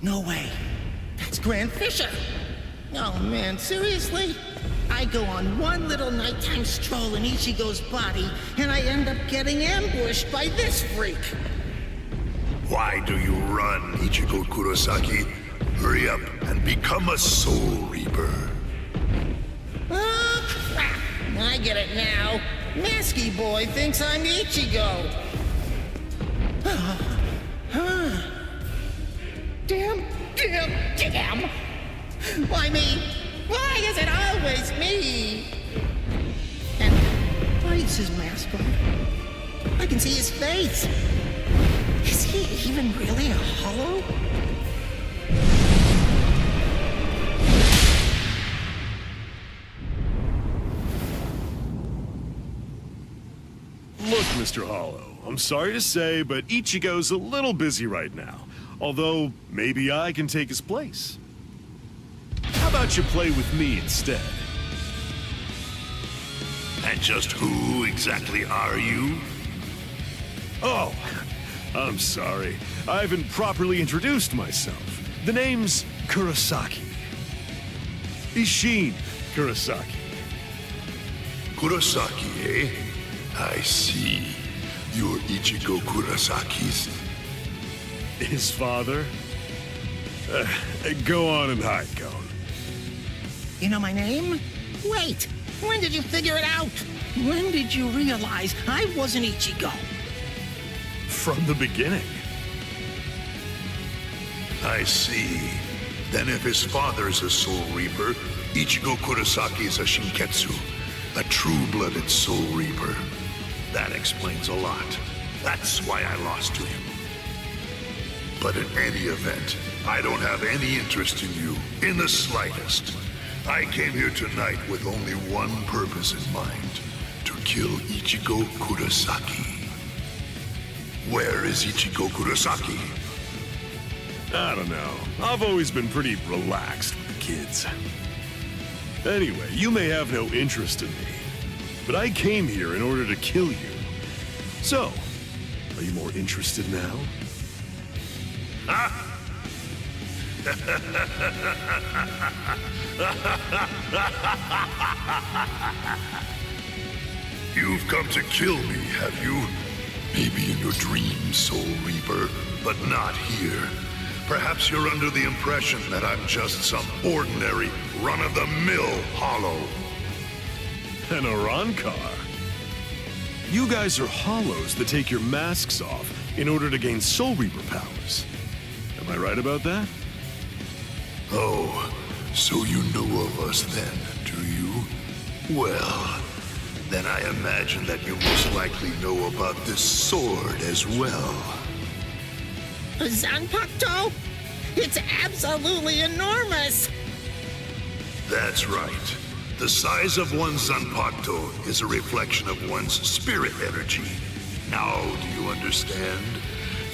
No way. That's Grand Fisher. Oh man, seriously? I go on one little nighttime stroll in Ichigo's body, and I end up getting ambushed by this freak. Why do you run, Ichigo Kurosaki? Hurry up and become a Soul Reaper. Oh, crap. I get it now. Masky Boy thinks I'm Ichigo. Damn. Why me? Why is it always me? And why is his mask on? I can see his face. Is he even really a hollow? Look, Mr. Hollow, I'm sorry to say, but Ichigo's a little busy right now. Although, maybe I can take his place. How about you play with me instead? And just who exactly are you? Oh, I'm sorry. I haven't properly introduced myself. The name's Kurosaki. Isshin Kurosaki. Kurosaki, eh? I see. You're Ichigo Kurosaki's... His father? Go on and hide, Cone. You know my name? Wait, when did you figure it out? When did you realize I wasn't Ichigo? From the beginning. I see. Then if his father's a Soul Reaper, Ichigo Kurosaki is a Shinketsu, a true-blooded Soul Reaper. That explains a lot. That's why I lost to him. But in any event, I don't have any interest in you, in the slightest. I came here tonight with only one purpose in mind, to kill Ichigo Kurosaki. Where is Ichigo Kurosaki? I don't know. I've always been pretty relaxed with the kids. Anyway, you may have no interest in me, but I came here in order to kill you. So, are you more interested now? You've come to kill me, have you? Maybe in your dreams, Soul Reaper, but not here. Perhaps you're under the impression that I'm just some ordinary, run-of-the-mill hollow. An Arrancar? You guys are hollows that take your masks off in order to gain Soul Reaper powers. Am I right about that? Oh, so you know of us then, do you? Well, then I imagine that you most likely know about this sword as well. A Zanpakuto? It's absolutely enormous! That's right. The size of one's Zanpakuto is a reflection of one's spirit energy. Now, do you understand?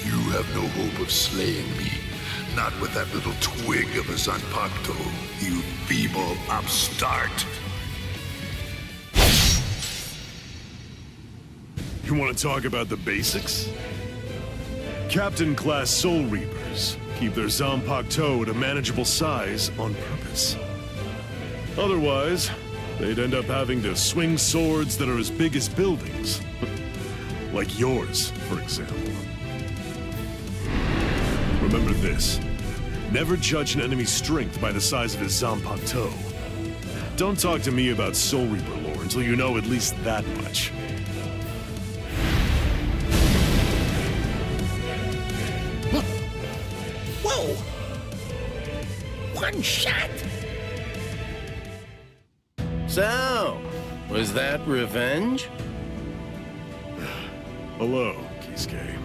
You have no hope of slaying me. Not with that little twig of a Zanpakuto, you feeble upstart. You want to talk about the basics? Captain-class Soul Reapers keep their Zanpakuto at a manageable size on purpose. Otherwise, they'd end up having to swing swords that are as big as buildings. Like yours, for example. Remember this. Never judge an enemy's strength by the size of his Zanpakuto. Don't talk to me about Soul Reaper lore until you know at least that much. Whoa! One shot? So, was that revenge? Hello, Kisuke.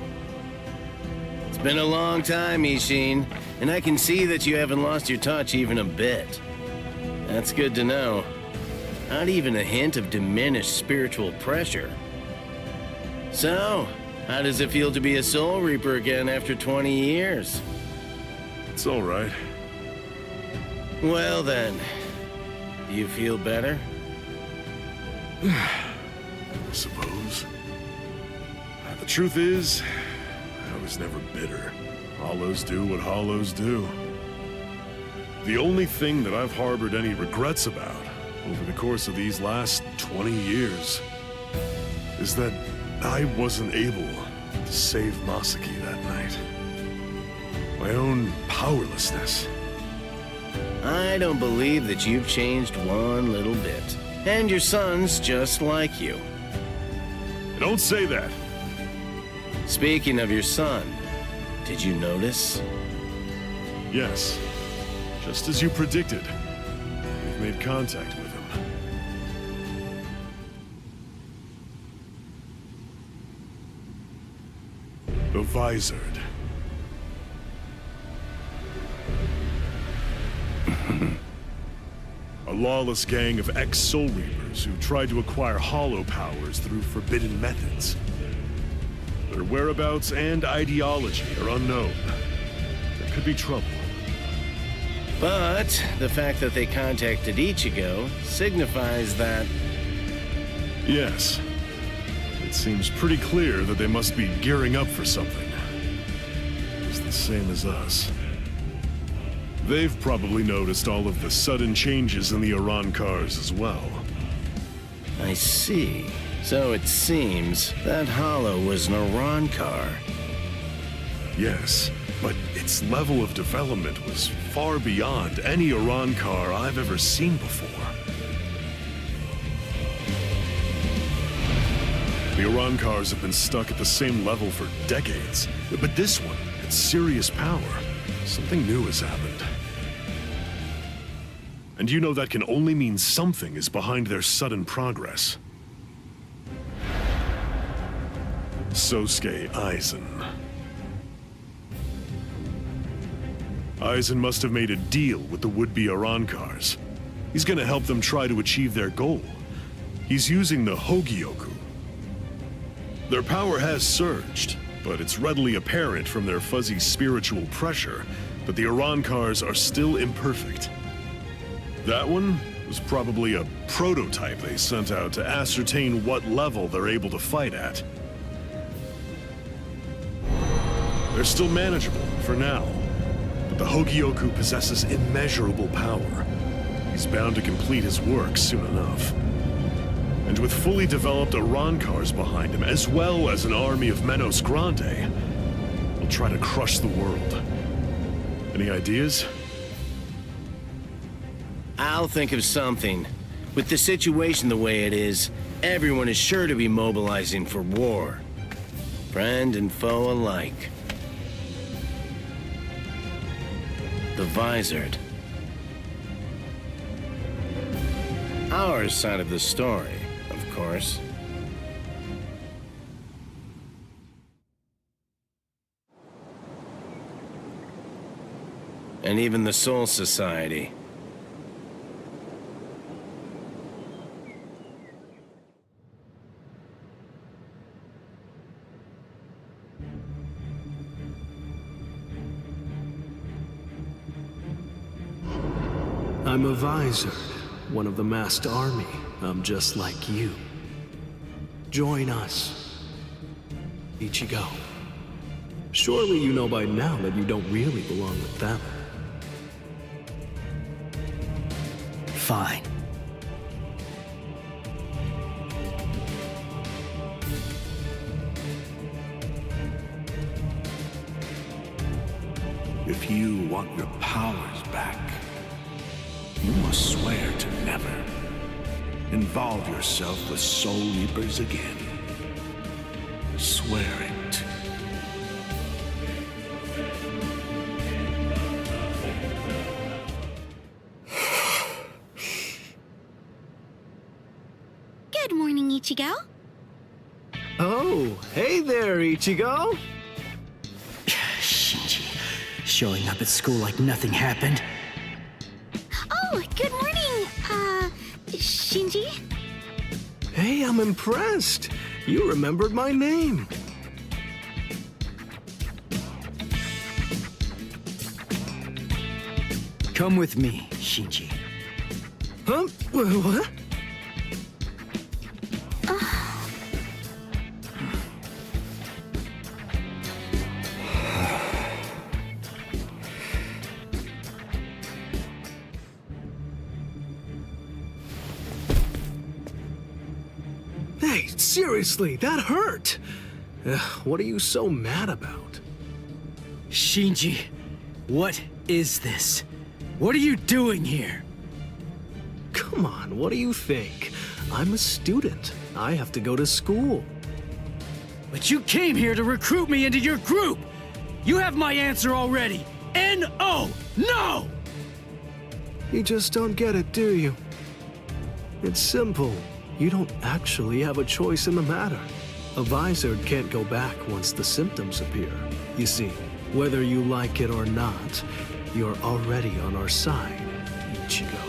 It's been a long time, Isshin, and I can see that you haven't lost your touch even a bit. That's good to know. Not even a hint of diminished spiritual pressure. So, how does it feel to be a Soul Reaper again after 20 years? It's all right. Well then, do you feel better? I suppose. The truth is, I was never bitter, Hollows do what hollows do. The only thing that I've harbored any regrets about over the course of these last 20 years is that I wasn't able to save Masaki that night. My own powerlessness. I don't believe that you've changed one little bit. And your son's just like you. Don't say that. Speaking of your son, did you notice? Yes. Just as you predicted. We've made contact with him. The Visored. A lawless gang of ex-Soul Reapers who tried to acquire hollow powers through forbidden methods. Their whereabouts and ideology are unknown. There could be trouble. But the fact that they contacted Ichigo signifies that... Yes. It seems pretty clear that they must be gearing up for something. It's the same as us. They've probably noticed all of the sudden changes in the Arrancars as well. I see. So it seems that Hollow was an Arrancar. Yes, but its level of development was far beyond any Arrancar I've ever seen before. The Arrancars have been stuck at the same level for decades, but this one had serious power. Something new has happened. And you know that can only mean something is behind their sudden progress. Sosuke Aizen. Aizen must have made a deal with the would-be Arrancars. He's gonna help them try to achieve their goal. He's using the Hueco. Their power has surged, but it's readily apparent from their fuzzy spiritual pressure that the Arrancars are still imperfect. That one was probably a prototype they sent out to ascertain what level they're able to fight at. They're still manageable, for now. But the Hueco possesses immeasurable power. He's bound to complete his work soon enough. And with fully developed Arrancars behind him, as well as an army of Menos Grande, he'll try to crush the world. Any ideas? I'll think of something. With the situation the way it is, everyone is sure to be mobilizing for war. Friend and foe alike. The Visored. Our side of the story, of course. And even the Soul Society. I'm a Visored, one of the masked army. I'm just like you. Join us. Ichigo. Surely you know by now that you don't really belong with them. Fine. If you want your powers back, you must swear to never involve yourself with Soul Reapers again. Swear it. Good morning, Ichigo. Oh, hey there, Ichigo! Shinji, showing up at school like nothing happened. Oh, good morning, Shinji. Hey, I'm impressed. You remembered my name. Come with me, Shinji. Huh? What? Hey, seriously, that hurt! What are you so mad about? Shinji, what is this? What are you doing here? Come on, what do you think? I'm a student. I have to go to school. But you came here to recruit me into your group! You have my answer already! N-O! No! You just don't get it, do you? It's simple. You don't actually have a choice in the matter. A Visored can't go back once the symptoms appear. You see, whether you like it or not, you're already on our side, Ichigo.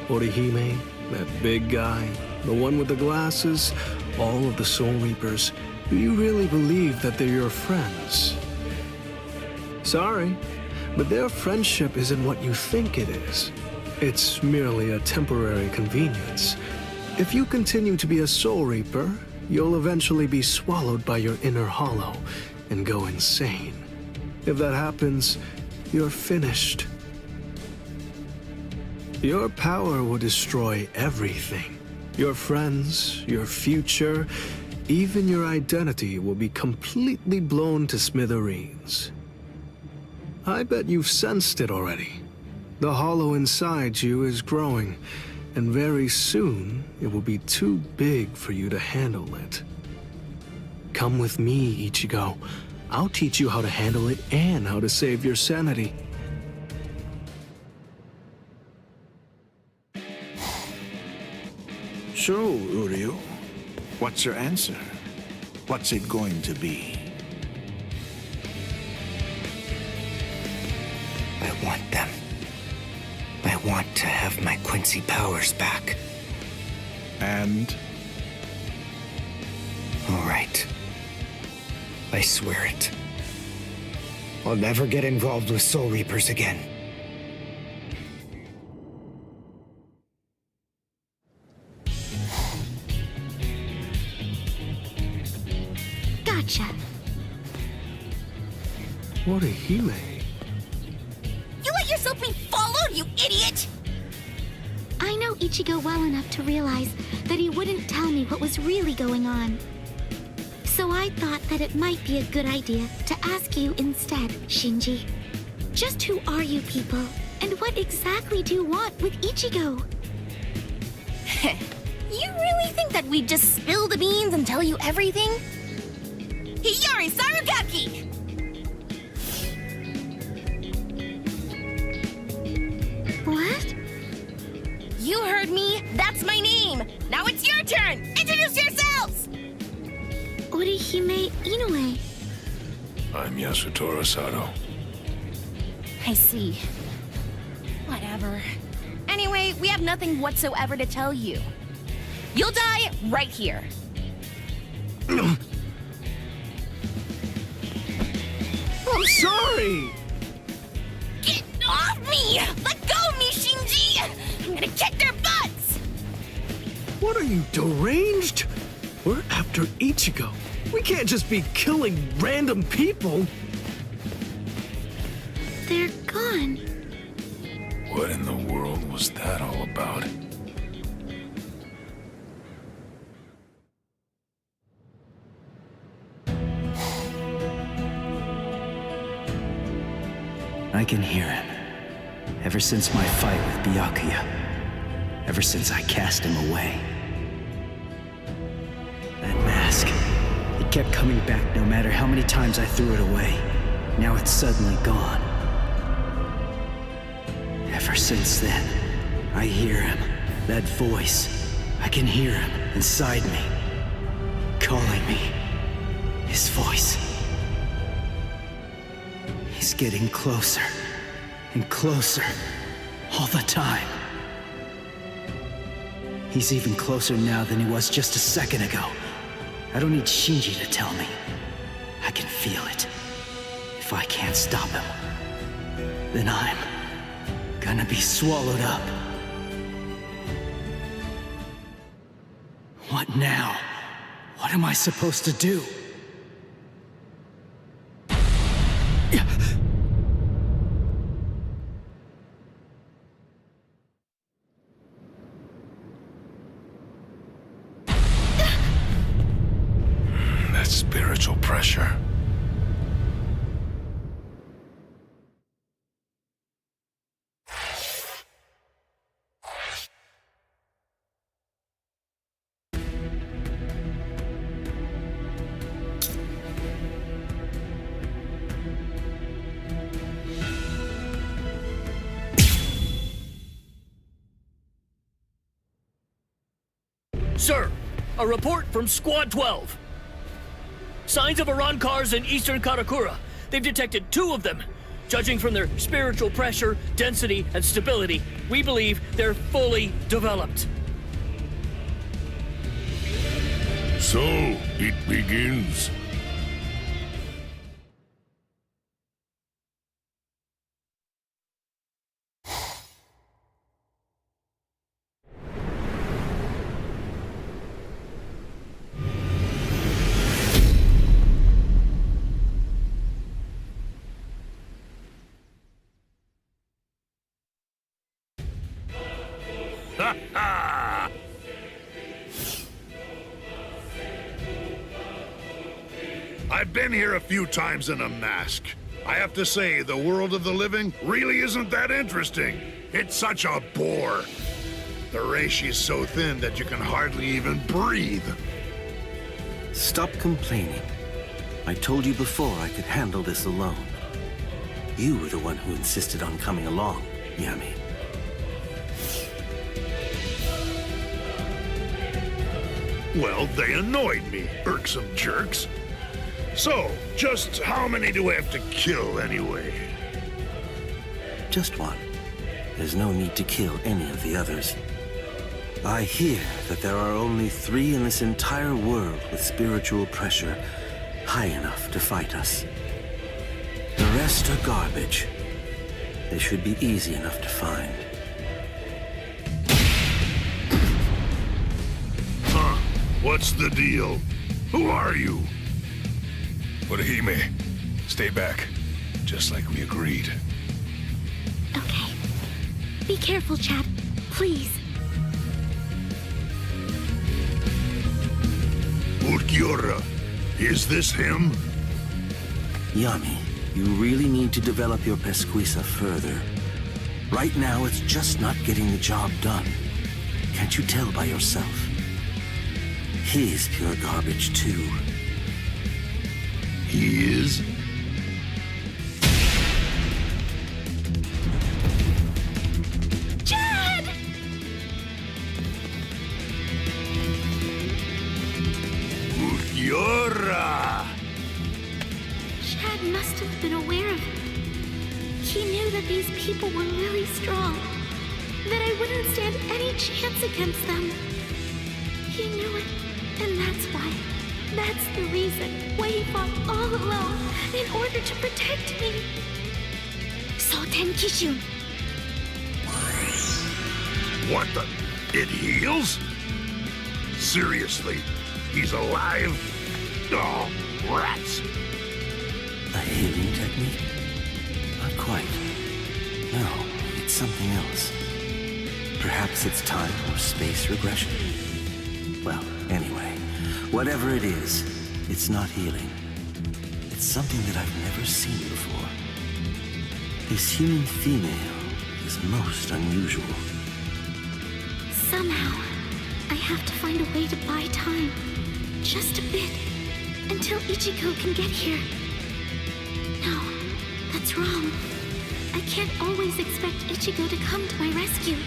Orihime, that big guy, the one with the glasses, all of the Soul Reapers, do you really believe that they're your friends? Sorry, but their friendship isn't what you think it is. It's merely a temporary convenience. If you continue to be a Soul Reaper, you'll eventually be swallowed by your inner hollow and go insane. If that happens, you're finished. Your power will destroy everything. Your friends, your future, even your identity will be completely blown to smithereens. I bet you've sensed it already. The hollow inside you is growing, and very soon it will be too big for you to handle it. Come with me, Ichigo. I'll teach you how to handle it and how to save your sanity. So, Uryu, what's your answer? What's it going to be? I want them. I want to have my Quincy powers back. And? All right. I swear it. I'll never get involved with Soul Reapers again. Gotcha. Orihime. You let yourself be followed, you idiot! I know Ichigo well enough to realize that he wouldn't tell me what was really going on. So I thought that it might be a good idea to ask you instead, Shinji. Just who are you people, and what exactly do you want with Ichigo? You really think that we'd just spill the beans and tell you everything? Hiyari Sarugaki! What? You heard me. That's my name. Now it's your turn. Introduce yourselves! Orihime Inoue. I'm Yasutora Sato. I see. Whatever. Anyway, we have nothing whatsoever to tell you. You'll die right here. I'm sorry! Get off me! Let go of me, Shinji! I'm gonna kick their butts! What are you, deranged? We're after Ichigo. We can't just be killing random people. They're gone. What in the world was that all about? I can hear him. Ever since my fight with Byakuya. Ever since I cast him away. That mask. It kept coming back no matter how many times I threw it away. Now it's suddenly gone. Ever since then, I hear him. That voice. I can hear him inside me. Calling me. His voice. He's getting closer and closer all the time. He's even closer now than he was just a second ago. I don't need Shinji to tell me. I can feel it. If I can't stop him, then I'm gonna be swallowed up. What now? What am I supposed to do? spiritual pressure. Sir, a report from Squad 12. Signs of Arrancars in eastern Karakura. They've detected 2 of them. Judging from their spiritual pressure, density, and stability, we believe they're fully developed. So, it begins. I've been here a few times in a mask. I have to say, the world of the living really isn't that interesting. It's such a bore. The reishi is so thin that you can hardly even breathe. Stop complaining. I told you before I could handle this alone. You were the one who insisted on coming along, Yammy. Well, they annoyed me, irksome jerks. So, just how many do I have to kill anyway? Just one. There's no need to kill any of the others. I hear that there are only 3 in this entire world with spiritual pressure high enough to fight us. The rest are garbage. They should be easy enough to find. Huh? What's the deal? Who are you? Orihime, stay back, just like we agreed. Okay. Be careful, Chad. Please. Ulquiorra, is this him? Yammy, you really need to develop your pesquisa further. Right now, it's just not getting the job done. Can't you tell by yourself? He's pure garbage, too. He is? Chad! Ulquiorra! Chad must have been aware of it. He knew that these people were really strong, that I wouldn't stand any chance against them. He knew it, and that's why. That's the reason why he fought all alone in order to protect me. Soten Kishun. What the? It heals? Seriously? He's alive? Oh, rats! A healing technique? Not quite. No, it's something else. Perhaps it's time or space regression? Well, anyway. Whatever it is, it's not healing. It's something that I've never seen before. This human female is most unusual. Somehow, I have to find a way to buy time. Just a bit. Until Ichigo can get here. No, that's wrong. I can't always expect Ichigo to come to my rescue.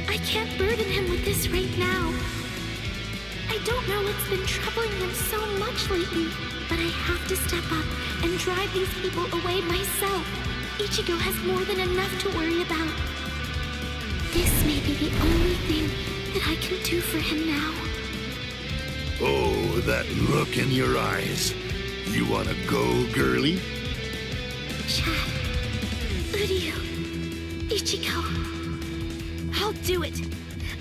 I can't burden him with this right now. I don't know what's been troubling him so much lately, but I have to step up and drive these people away myself. Ichigo has more than enough to worry about. This may be the only thing that I can do for him now. Oh, that look in your eyes. You wanna go, girlie? Chad, Uryu, Ichigo. I'll do it.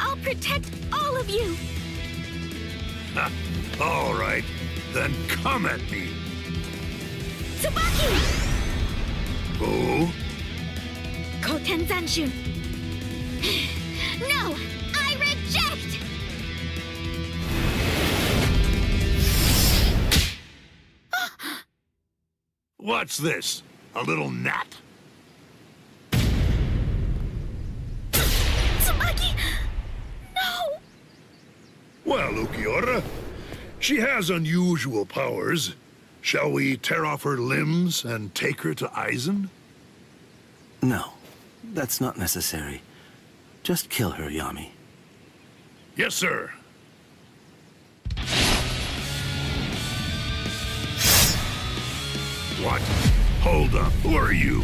I'll protect all of you. All right, then come at me. Tsubaki! Oh? Koten Zanshun. No! I reject! What's this? A little gnat? Tsubaki! No! Well, Ukiura, she has unusual powers. Shall we tear off her limbs and take her to Aizen? No, that's not necessary. Just kill her, Yammy. Yes, sir. What? Hold up. Who are you?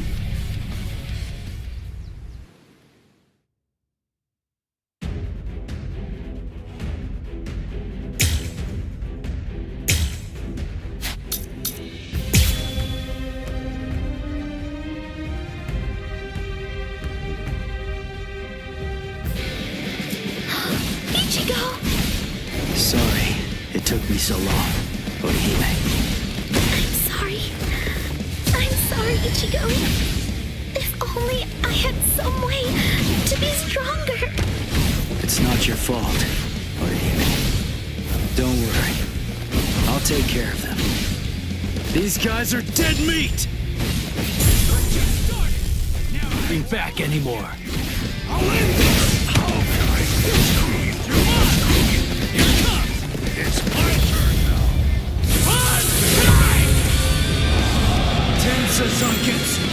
Ichigo! Sorry it took me so long, Orihime. I'm sorry, Ichigo. If only I had some way to be stronger. It's not your fault, Orihime. Don't worry. I'll take care of them. These guys are dead meat! Bring back anymore. I'll end this! It's my turn now. Tensa Zanketsu.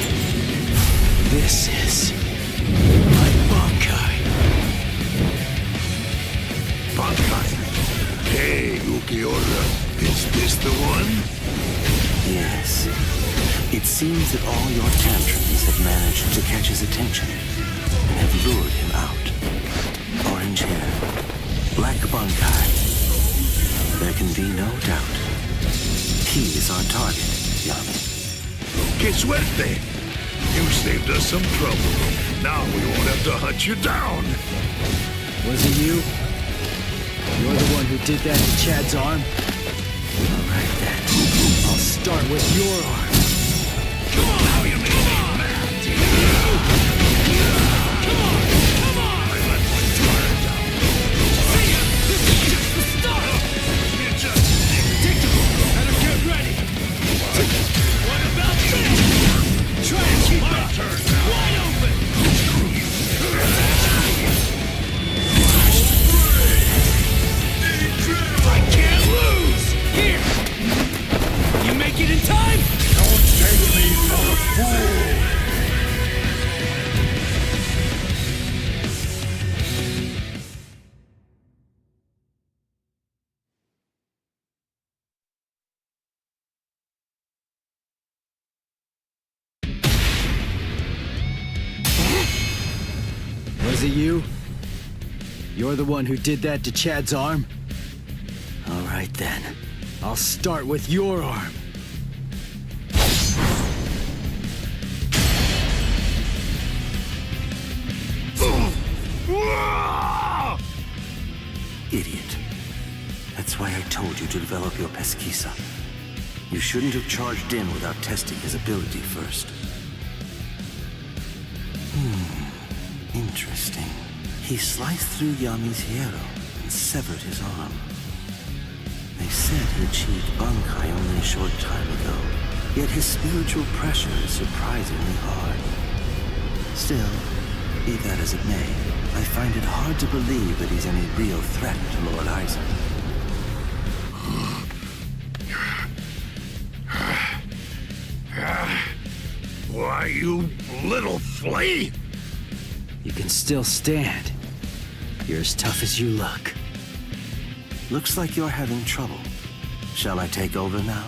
This is my Bankai. Bankai. Hey, Ukiura. Is this the one? Yes. It seems that all your tantrums have managed to catch his attention and have lured him out. Orange hair, black Bankai. There can be no doubt. He is our target, Yammy. Que suerte! You saved us some trouble. Now we won't have to hunt you down. Was it you? You're the one who did that to Chad's arm? All right then. I'll start with your arm. Come on, how you make me mad, dude. Come on! I let my guard down. See ya! This is just the start! You're just predictable. Better get ready. What about this? Try and keep my turn now. Wide open! I can't lose! Here! You make it in time? Don't take me for a fool! Was it you? You're the one who did that to Chad's arm? All right then. I'll start with your arm. Idiot. That's why I told you to develop your pesquisa. You shouldn't have charged in without testing his ability first. Interesting. He sliced through Yammy's hero and severed his arm. They said he achieved Bankai only a short time ago, yet his spiritual pressure is surprisingly hard. Still, be that as it may, I find it hard to believe that he's any real threat to Lord Aizen. Why, you little flea! You can still stand. You're as tough as you look. Looks like you're having trouble. Shall I take over now?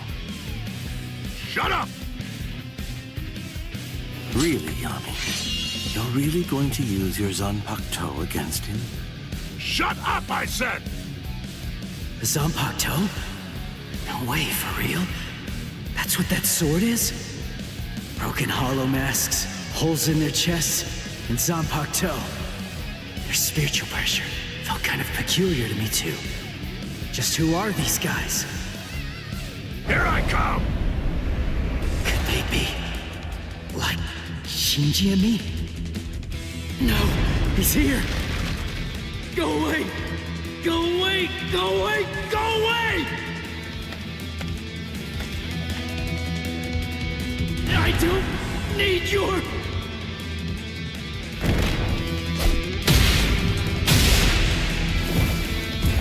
Shut up! Really, Yammy? You're really going to use your Zanpakuto against him? Shut up, I said! Zanpakuto? No way, for real? That's what that sword is? Broken hollow masks, holes in their chests, and Zanpakuto. Their spiritual pressure felt kind of peculiar to me too. Just who are these guys? Here I come! Could they be like Shinji and me? No, he's here! Go away! Go away! Go away! Go away! I don't need your...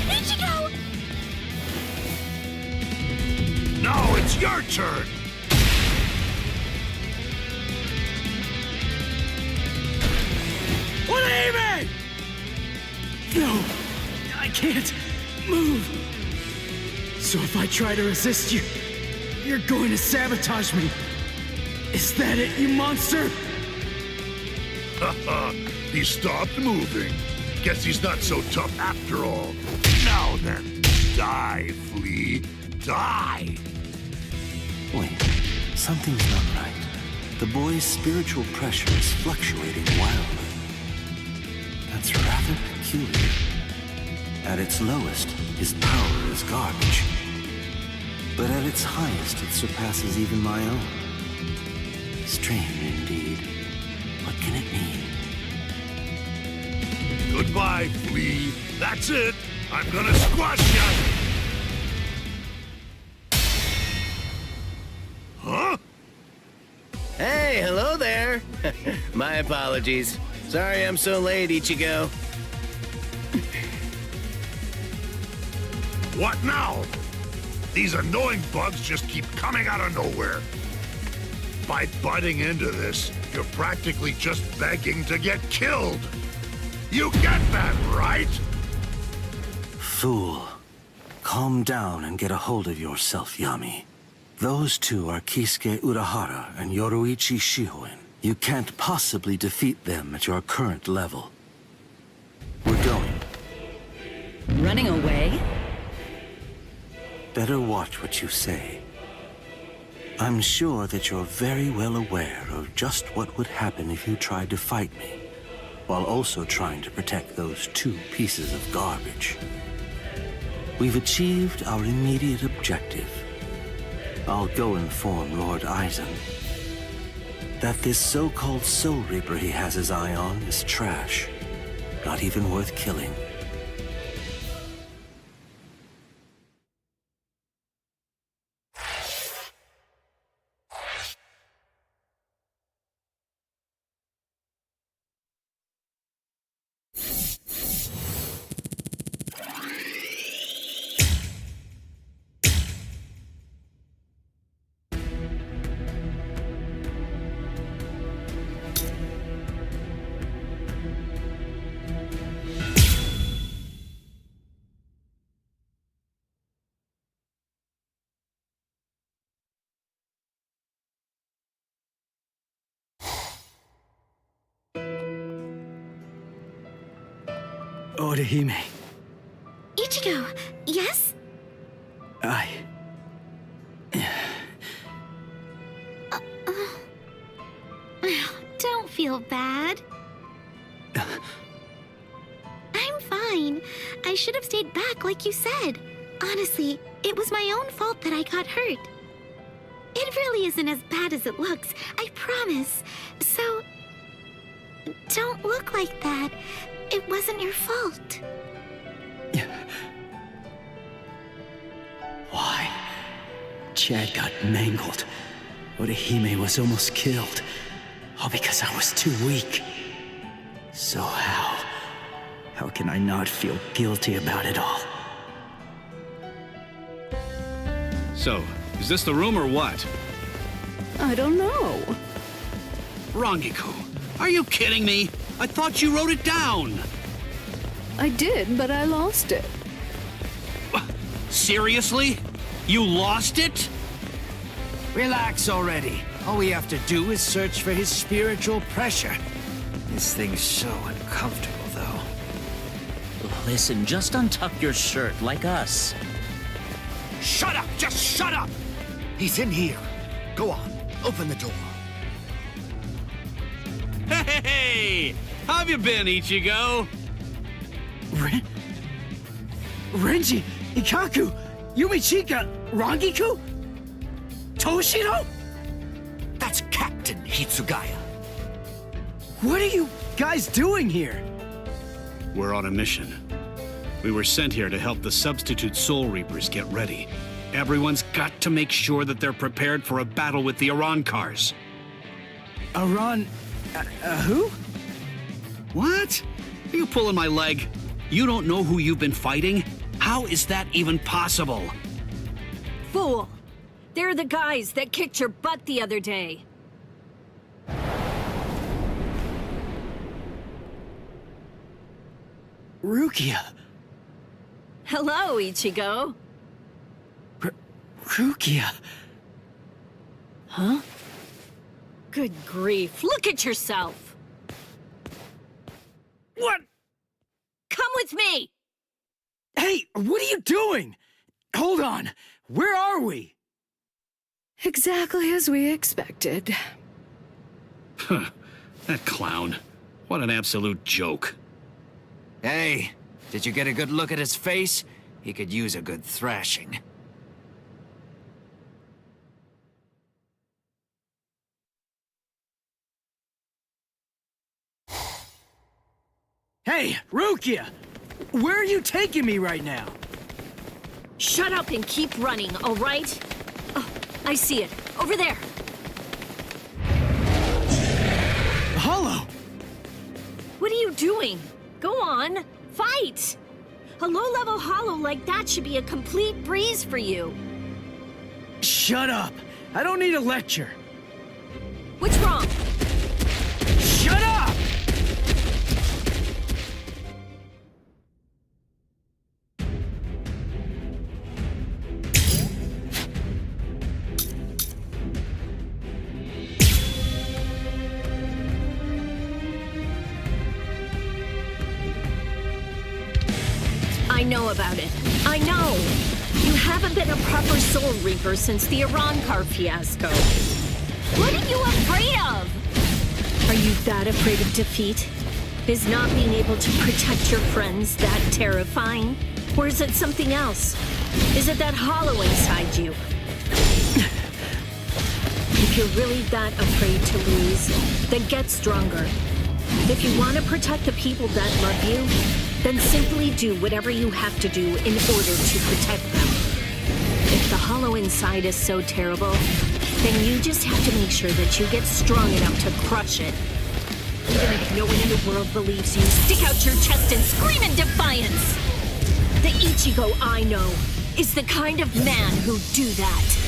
Ichigo! Now it's your turn! What are you mean? No, I can't move. So if I try to resist you, you're going to sabotage me. Is that it, you monster? Haha, he stopped moving. Guess he's not so tough after all. Now then, die, Flea. Die! Wait, something's not right. The boy's spiritual pressure is fluctuating wildly. That's rather peculiar. At its lowest, his power is garbage. But at its highest, it surpasses even my own. Strange indeed. What can it mean? Goodbye, Flea. That's it. I'm gonna squash ya! Huh? Hey, hello there. My apologies. Sorry I'm so late, Ichigo. What now? These annoying bugs just keep coming out of nowhere. By butting into this, you're practically just begging to get killed. You get that, right? Fool. Calm down and get a hold of yourself, Yammy. Those two are Kisuke Urahara and Yoruichi Shihoin. You can't possibly defeat them at your current level. We're going. Running away? Better watch what you say. I'm sure that you're very well aware of just what would happen if you tried to fight me, while also trying to protect those two pieces of garbage. We've achieved our immediate objective. I'll go inform Lord Aizen that this so-called Soul Reaper he has his eye on is trash, not even worth killing. Orihime, Ichigo, yes? Don't feel bad. I'm fine. I should have stayed back like you said. Honestly, it was my own fault that I got hurt. It really isn't as bad as it looks, I promise. So, don't look like that. It wasn't your fault. Why? Chad got mangled. Orihime was almost killed. All because I was too weak. So how can I not feel guilty about it all? So, is this the room or what? I don't know. Rangiku, are you kidding me? I thought you wrote it down. I did, but I lost it. Seriously? You lost it? Relax already. All we have to do is search for his spiritual pressure. This thing's so uncomfortable, though. Listen, just untuck your shirt like us. Shut up! Just shut up! He's in here. Go on, open the door. Hey! How have you been, Ichigo? Renji, Ikaku, Yumichika, Rangiku? Toshiro? That's Captain Hitsugaya. What are you guys doing here? We're on a mission. We were sent here to help the substitute Soul Reapers get ready. Everyone's got to make sure that they're prepared for a battle with the Arrancars. Who? What? Are you pulling my leg? You don't know who you've been fighting? How is that even possible? Fool! They're the guys that kicked your butt the other day. Rukia. Hello, Ichigo. Rukia. Huh? Good grief, look at yourself! What? Come with me! Hey, what are you doing? Hold on. Where are we? Exactly as we expected. Huh. That clown. What an absolute joke. Hey, did you get a good look at his face? He could use a good thrashing. Hey, Rukia! Where are you taking me right now? Shut up and keep running, all right? Oh, I see it. Over there. Hollow! What are you doing? Go on, fight! A low-level hollow like that should be a complete breeze for you. Shut up! I don't need a lecture. What's wrong? Shut up! I know about it. I know! You haven't been a proper Soul Reaper since the Arrancar fiasco. What are you afraid of? Are you that afraid of defeat? Is not being able to protect your friends that terrifying? Or is it something else? Is it that hollow inside you? If you're really that afraid to lose, then get stronger. If you want to protect the people that love you, then simply do whatever you have to do in order to protect them. If the hollow inside is so terrible, then you just have to make sure that you get strong enough to crush it. Even if no one in the world believes you, stick out your chest and scream in defiance! The Ichigo I know is the kind of man who'd do that.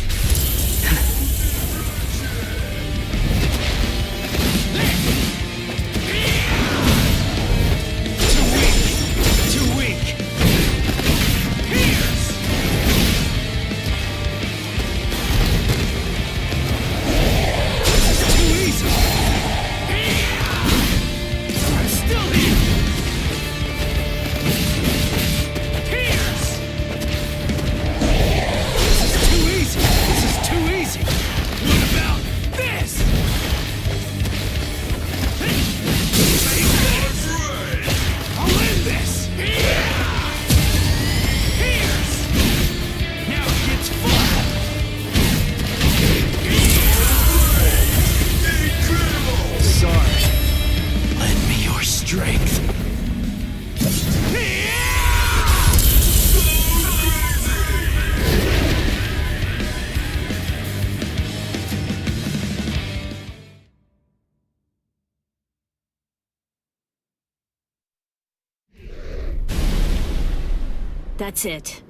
That's it.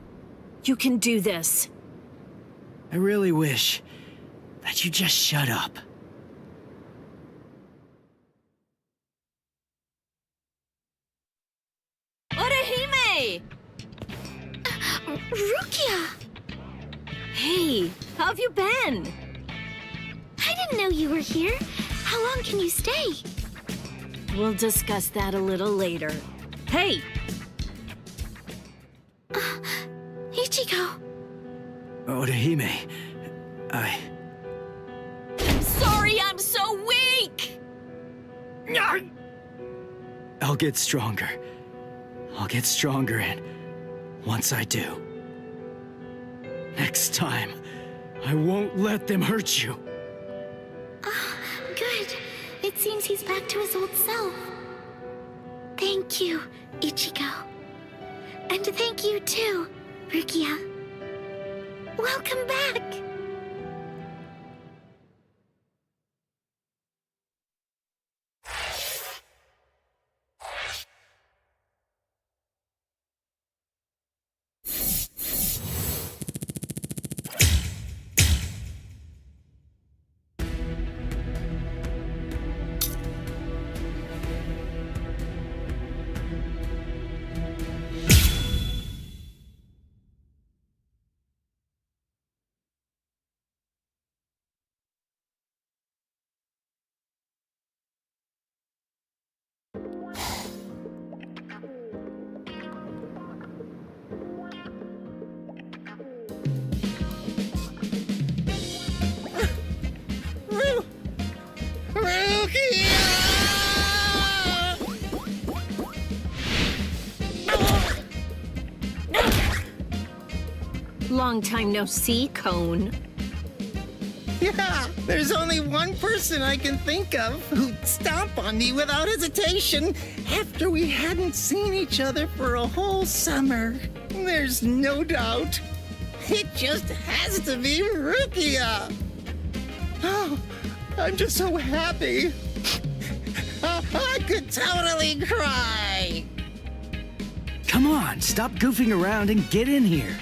You can do this. I really wish that you just shut up. Orihime! Rukia! Hey, how have you been? I didn't know you were here. How long can you stay? We'll discuss that a little later. Hey! Ichigo! Orihime, I'm sorry I'm so weak! I'll get stronger. I'll get stronger, and once I do, next time, I won't let them hurt you. Good. It seems he's back to his old self. Thank you, Ichigo. And thank you too, Rukia. Welcome back. Long time no see, Cone. Yeah, there's only one person I can think of who'd stomp on me without hesitation after we hadn't seen each other for a whole summer. There's no doubt. It just has to be Rukia. Oh, I'm just so happy. I could totally cry. Come on, stop goofing around and get in here.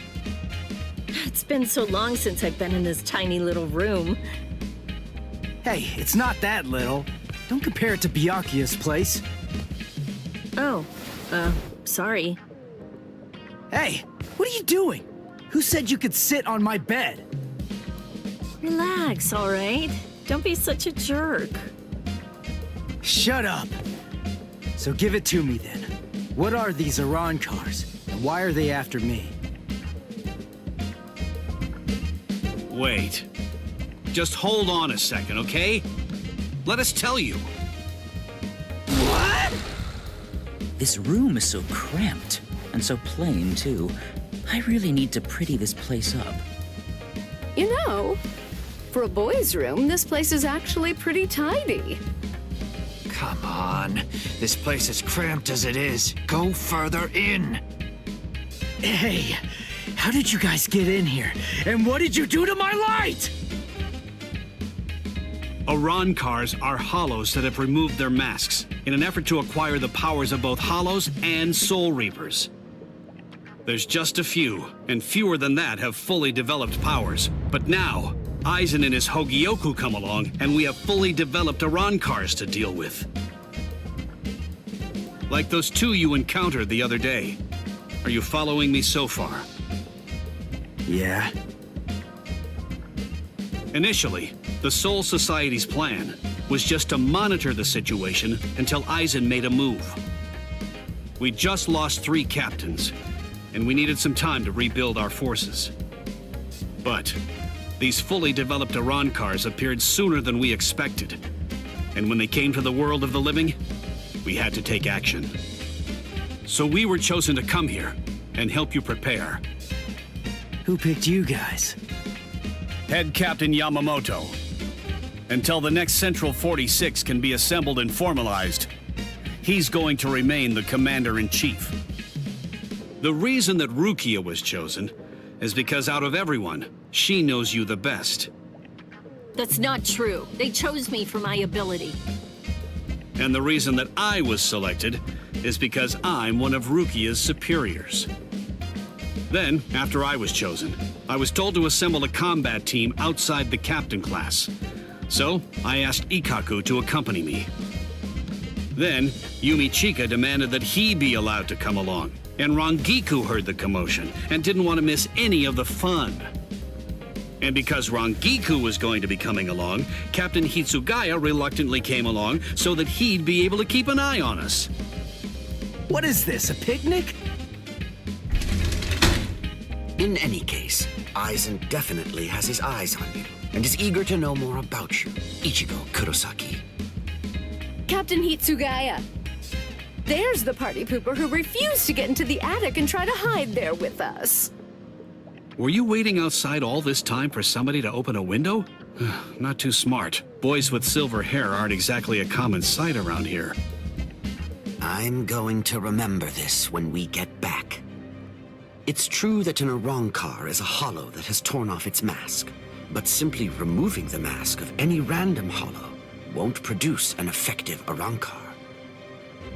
It's been so long since I've been in this tiny little room. Hey, it's not that little. Don't compare it to Byakuya's place. Oh, sorry. Hey, what are you doing? Who said you could sit on my bed? Relax, all right? Don't be such a jerk. Shut up. So give it to me then. What are these Arrancars, and why are they after me? Wait. Just hold on a second, okay? Let us tell you. What? This room is so cramped, and so plain, too. I really need to pretty this place up. You know, for a boy's room, this place is actually pretty tidy. Come on. This place is cramped as it is. Go further in. Hey, how did you guys get in here? And what did you do to my light? Arrancars are hollows that have removed their masks in an effort to acquire the powers of both hollows and soul reapers. There's just a few, and fewer than that have fully developed powers. But now, Aizen and his Hogyoku come along, and we have fully developed Arrancars to deal with. Like those two you encountered the other day. Are you following me so far? Yeah. Initially, the Soul Society's plan was just to monitor the situation until Aizen made a move. We just lost 3 captains, and we needed some time to rebuild our forces. But these fully developed Arrancars appeared sooner than we expected, and when they came to the world of the living, we had to take action. So we were chosen to come here and help you prepare. Who picked you guys? Head Captain Yamamoto. Until the next Central 46 can be assembled and formalized, he's going to remain the Commander-in-Chief. The reason that Rukia was chosen is because out of everyone, she knows you the best. That's not true. They chose me for my ability. And the reason that I was selected is because I'm one of Rukia's superiors. Then, after I was chosen, I was told to assemble a combat team outside the captain class. So, I asked Ikaku to accompany me. Then, Yumi Chika demanded that he be allowed to come along, and Rangiku heard the commotion and didn't want to miss any of the fun. And because Rangiku was going to be coming along, Captain Hitsugaya reluctantly came along so that he'd be able to keep an eye on us. What is this, a picnic? In any case, Aizen definitely has his eyes on you, and is eager to know more about you, Ichigo Kurosaki. Captain Hitsugaya. There's the party pooper who refused to get into the attic and try to hide there with us. Were you waiting outside all this time for somebody to open a window? Not too smart. Boys with silver hair aren't exactly a common sight around here. I'm going to remember this when we get back. It's true that an Arrancar is a hollow that has torn off its mask, but simply removing the mask of any random hollow won't produce an effective Arrancar.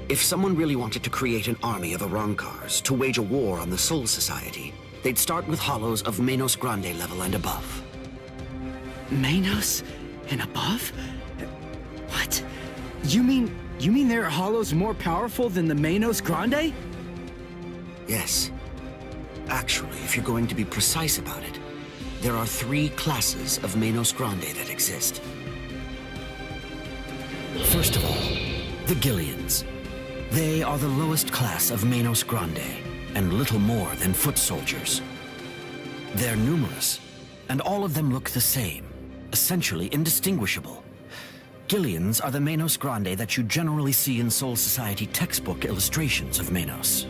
If someone really wanted to create an army of Arrancars to wage a war on the Soul Society, they'd start with hollows of Menos Grande level and above. Menos and above? What? You mean there are hollows more powerful than the Menos Grande? Yes. Actually, if you're going to be precise about it, there are 3 classes of Menos Grande that exist. First of all, the Gillians. They are the lowest class of Menos Grande, and little more than foot soldiers. They're numerous, and all of them look the same, essentially indistinguishable. Gillians are the Menos Grande that you generally see in Soul Society textbook illustrations of Menos.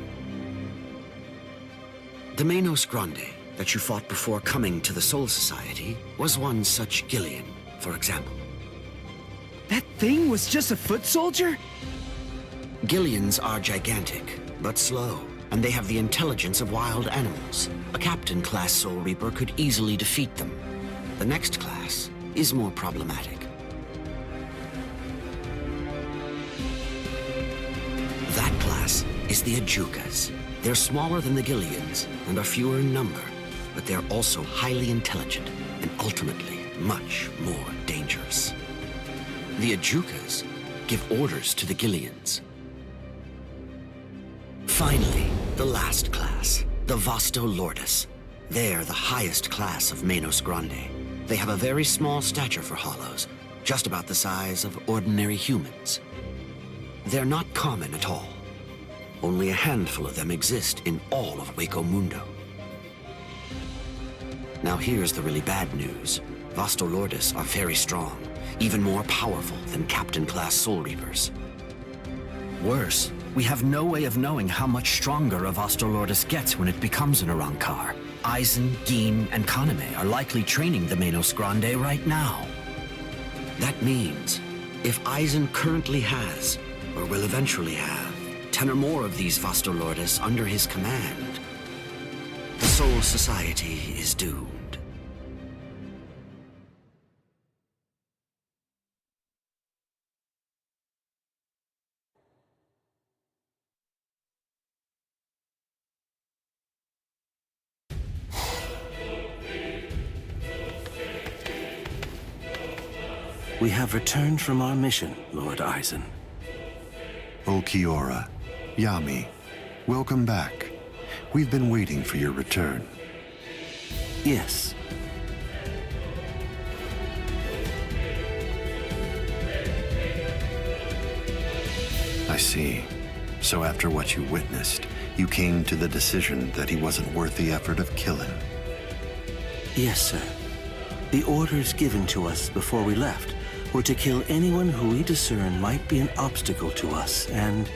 The Menos Grande that you fought before coming to the Soul Society was one such Gillian, for example. That thing was just a foot soldier? Gillians are gigantic, but slow, and they have the intelligence of wild animals. A captain-class Soul Reaper could easily defeat them. The next class is more problematic. That class is the Ajukas. They're smaller than the Gillians and are fewer in number, but they're also highly intelligent and ultimately much more dangerous. The Ajukas give orders to the Gillians. Finally, the last class, the Vasto Lordes. They're the highest class of Menos Grande. They have a very small stature for hollows, just about the size of ordinary humans. They're not common at all. Only a handful of them exist in all of Hueco Mundo. Now here's the really bad news. Vasto Lordes are very strong, even more powerful than Captain-class Soul Reapers. Worse, we have no way of knowing how much stronger a Vasto Lordes gets when it becomes an Arrancar. Aizen, Gin, and Kaname are likely training the Menos Grande right now. That means, if Aizen currently has, or will eventually have, 10 or more of these Vasto Lordes under his command, the Soul Society is doomed. We have returned from our mission, Lord Aizen. Ulquiorra, Yammy, welcome back. We've been waiting for your return. Yes. I see. So after what you witnessed, you came to the decision that he wasn't worth the effort of killing. Yes, sir. The orders given to us before we left were to kill anyone who we discern might be an obstacle to us, and...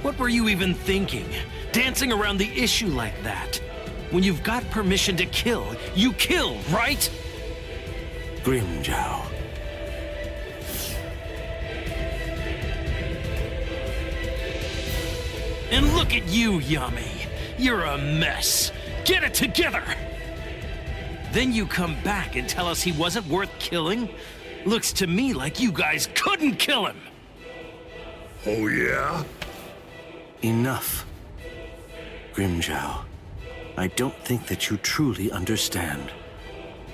What were you even thinking? Dancing around the issue like that? When you've got permission to kill, you kill, right? Grimmjow. And look at you, Yammy. You're a mess. Get it together! Then you come back and tell us he wasn't worth killing? Looks to me like you guys couldn't kill him! Oh, yeah? Enough. Grimmjow, I don't think that you truly understand.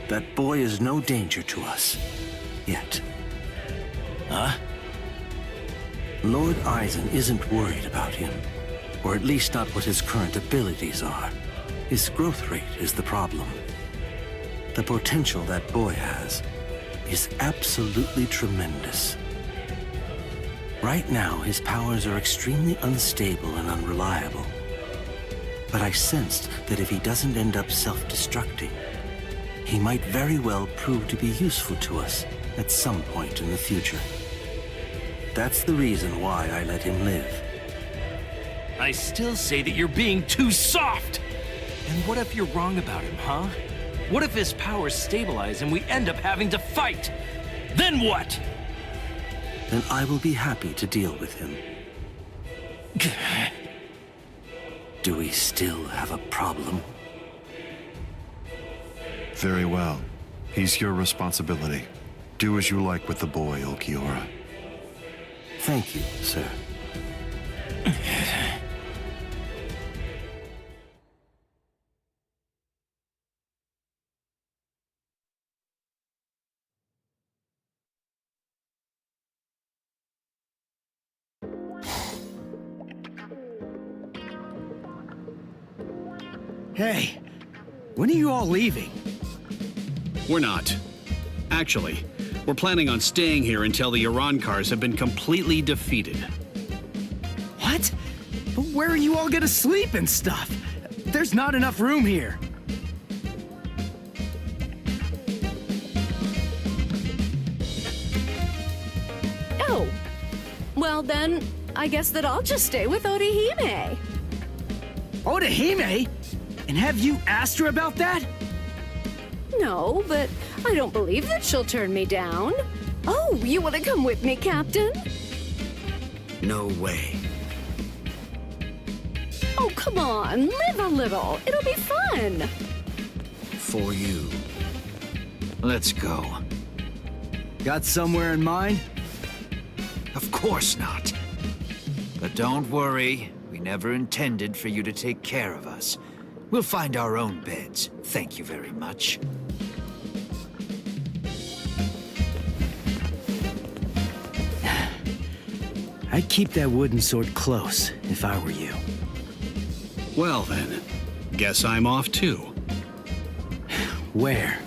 That boy is no danger to us. Yet. Huh? Lord Aizen isn't worried about him. Or at least not what his current abilities are. His growth rate is the problem. The potential that boy has is absolutely tremendous. Right now, his powers are extremely unstable and unreliable. But I sensed that if he doesn't end up self-destructing, he might very well prove to be useful to us at some point in the future. That's the reason why I let him live. I still say that you're being too soft! And what if you're wrong about him, huh? What if his powers stabilize and we end up having to fight? Then what? Then I will be happy to deal with him. Do we still have a problem? Very well. He's your responsibility. Do as you like with the boy, Ulquiorra. Thank you, sir. Hey, when are you all leaving? We're not. Actually, we're planning on staying here until the Arrancars have been completely defeated. What? But where are you all gonna sleep and stuff? There's not enough room here. Oh. Well then, I guess that I'll just stay with Orihime. Orihime? And have you asked her about that? No, but I don't believe that she'll turn me down. Oh, you want to come with me, Captain? No way. Oh, come on, live a little. It'll be fun. For you. Let's go. Got somewhere in mind? Of course not. But don't worry, we never intended for you to take care of us. We'll find our own beds. Thank you very much. I'd keep that wooden sword close if I were you. Well then, guess I'm off too. Where?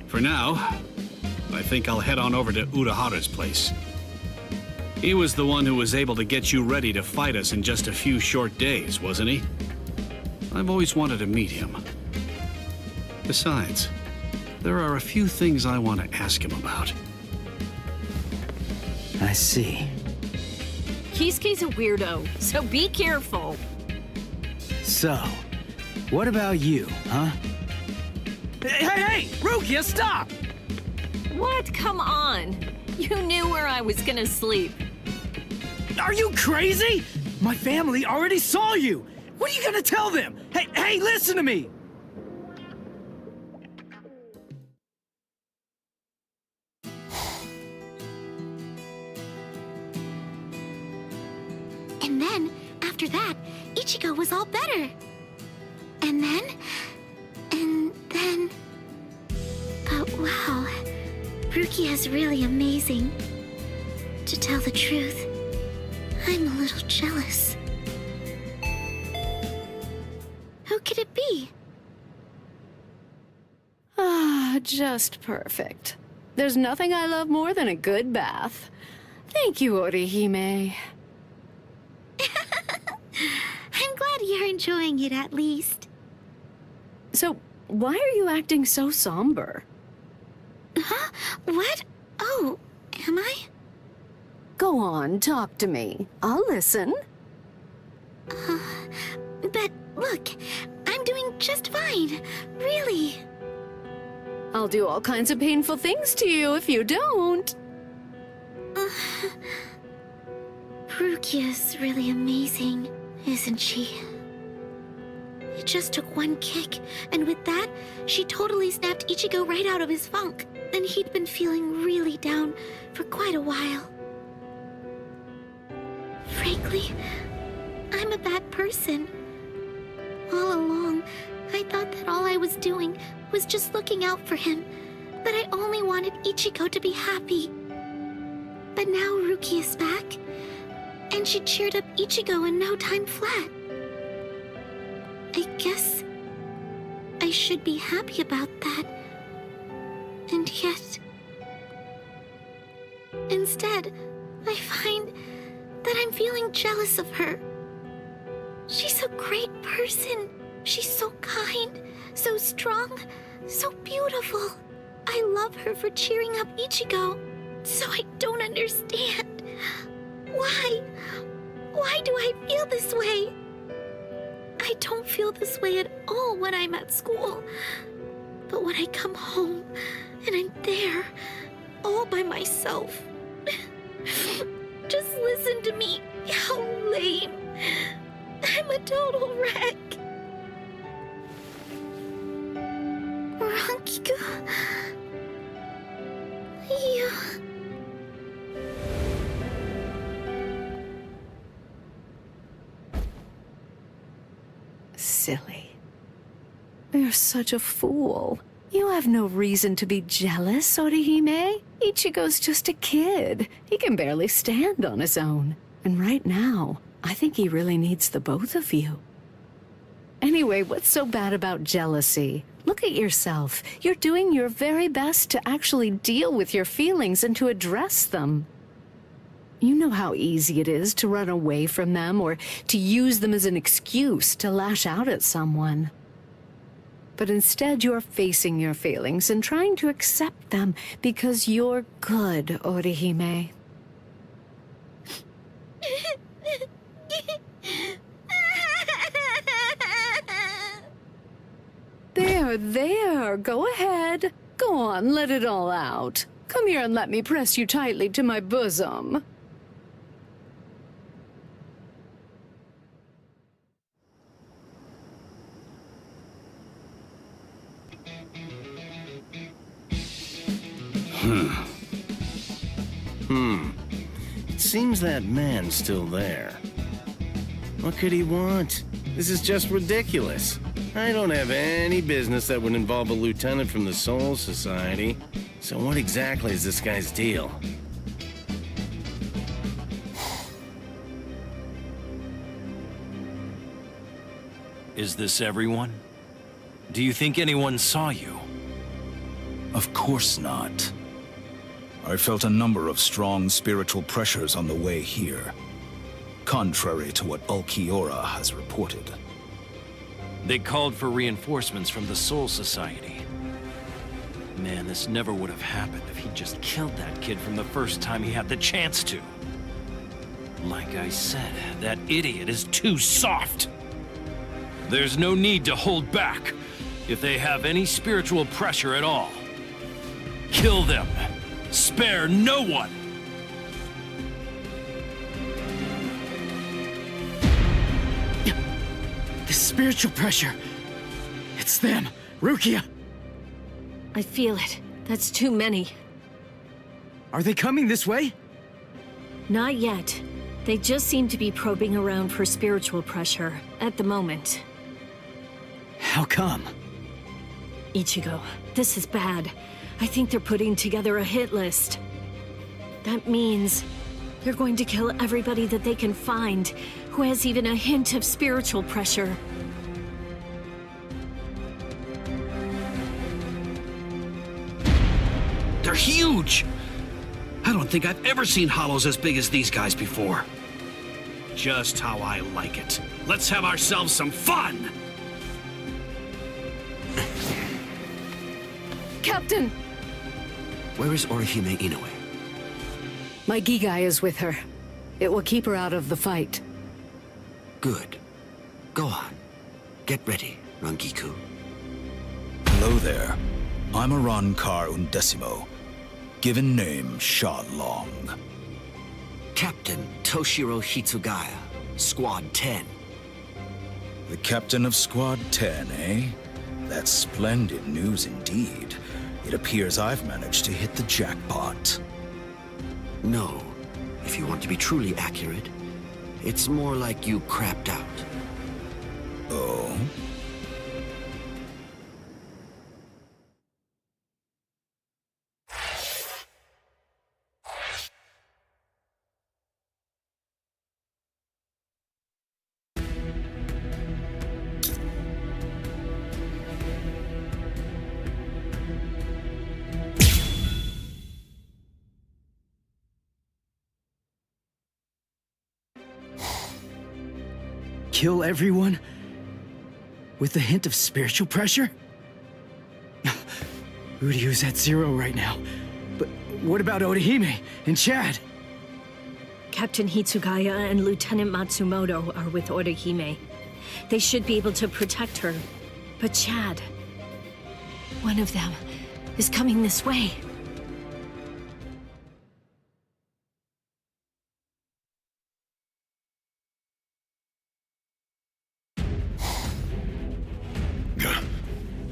For now, I think I'll head on over to Urahara's place. He was the one who was able to get you ready to fight us in just a few short days, wasn't he? I've always wanted to meet him. Besides, there are a few things I want to ask him about. I see. Kisuke's a weirdo, so be careful. So, what about you, huh? Hey, Rukia, stop! What? Come on. You knew where I was gonna sleep. Are you crazy? My family already saw you. What are you gonna tell them? Hey, listen to me! And then, after that, Ichigo was all better. And then... But wow, Rukia is really amazing. To tell the truth, I'm a little jealous. Who could it be? Ah, just perfect. There's nothing I love more than a good bath. Thank you, Orihime. I'm glad you're enjoying it at least. So, why are you acting so somber? Huh? What? Oh, am I? Go on, talk to me. I'll listen. But look, I'm doing just fine. Really. I'll do all kinds of painful things to you if you don't. Rukia's really amazing, isn't she? It just took one kick, and with that, she totally snapped Ichigo right out of his funk. And he'd been feeling really down for quite a while. Frankly, I'm a bad person. All along, I thought that all I was doing was just looking out for him, that I only wanted Ichigo to be happy. But now Ruki is back, and she cheered up Ichigo in no time flat. I guess I should be happy about that. And yet, instead, I find that I'm feeling jealous of her. She's a great person. She's so kind, so strong, so beautiful. I love her for cheering up Ichigo. So I don't understand. Why? Why do I feel this way? I don't feel this way at all when I'm at school. But when I come home and I'm there, all by myself, just listen to me. How lame. I'm a total wreck. Rankiku. You... Silly. You're such a fool. You have no reason to be jealous, Orihime. Ichigo's just a kid. He can barely stand on his own. And right now, I think he really needs the both of you. Anyway, what's so bad about jealousy? Look at yourself. You're doing your very best to actually deal with your feelings and to address them. You know how easy it is to run away from them or to use them as an excuse to lash out at someone. But instead, you're facing your feelings and trying to accept them because you're good, Orihime. There, go ahead. Go on, let it all out. Come here and let me press you tightly to my bosom. It seems that man's still there. What could he want? This is just ridiculous. I don't have any business that would involve a lieutenant from the Soul Society. So what exactly is this guy's deal? Is this everyone? Do you think anyone saw you? Of course not. I felt a number of strong spiritual pressures on the way here, contrary to what Ulquiorra has reported. They called for reinforcements from the Soul Society. Man, this never would have happened if he'd just killed that kid from the first time he had the chance to. Like I said, that idiot is too soft. There's no need to hold back if they have any spiritual pressure at all. Kill them. Spare no one. The spiritual pressure. It's them. Rukia. I feel it. That's too many. Are they coming this way? Not yet. They just seem to be probing around for spiritual pressure at the moment. How come? Ichigo, this is bad. I think they're putting together a hit list. That means they're going to kill everybody that they can find who has even a hint of spiritual pressure. They're huge! I don't think I've ever seen hollows as big as these guys before. Just how I like it. Let's have ourselves some fun! Captain! Where is Orihime Inoue? My Gigai is with her. It will keep her out of the fight. Good. Go on. Get ready, Rangiku. Hello there. I'm Arrancar Undecimo. Given name, Sha Long. Captain Toshiro Hitsugaya, Squad 10. The captain of Squad 10, eh? That's splendid news indeed. It appears I've managed to hit the jackpot. No. If you want to be truly accurate, it's more like you crapped out. Oh? Kill everyone? With a hint of spiritual pressure? Uryu's at 0 right now. But what about Orihime and Chad? Captain Hitsugaya and Lieutenant Matsumoto are with Orihime. They should be able to protect her. But Chad, one of them, is coming this way.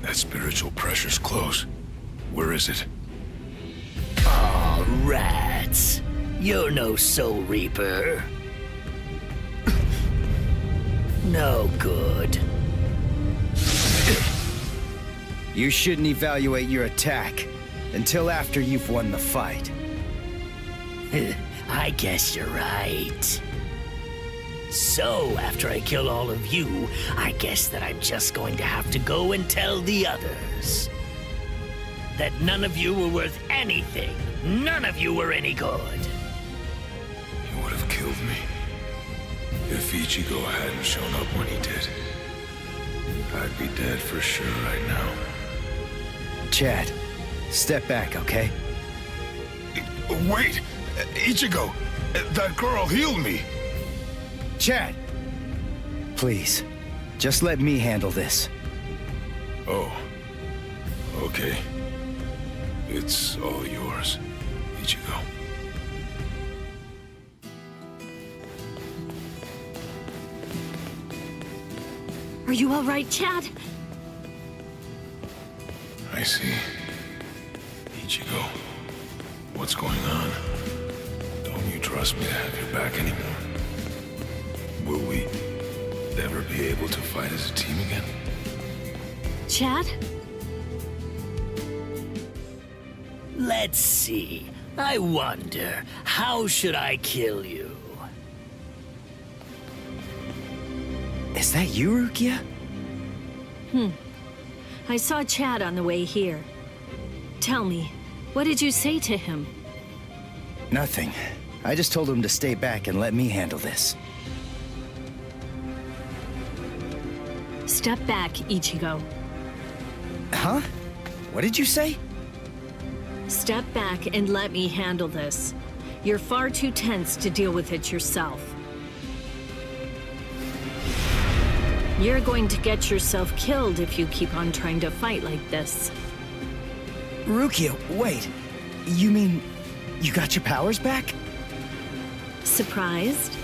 That spiritual pressure's close. Where is it? Aw, rats. You're no Soul Reaper. No good. You shouldn't evaluate your attack until after you've won the fight. I guess you're right. So, after I kill all of you, I guess that I'm just going to have to go and tell the others that none of you were worth anything. None of you were any good. He would have killed me. If Ichigo hadn't shown up when he did, I'd be dead for sure right now. Chad, step back, okay? Wait! Ichigo! That girl healed me! Chad! Please, just let me handle this. Oh. Okay. It's all yours, Ichigo. Are you all right, Chad? I see. Ichigo, what's going on? Don't you trust me to have your back anymore? Will we ever be able to fight as a team again? Chad? Let's see. I wonder, how should I kill you? Is that you, Rukia? I saw Chad on the way here. Tell me, what did you say to him? Nothing. I just told him to stay back and let me handle this. Step back, Ichigo. Huh? What did you say? Step back and let me handle this. You're far too tense to deal with it yourself. You're going to get yourself killed if you keep on trying to fight like this. Rukia, wait. You mean you got your powers back? Surprised?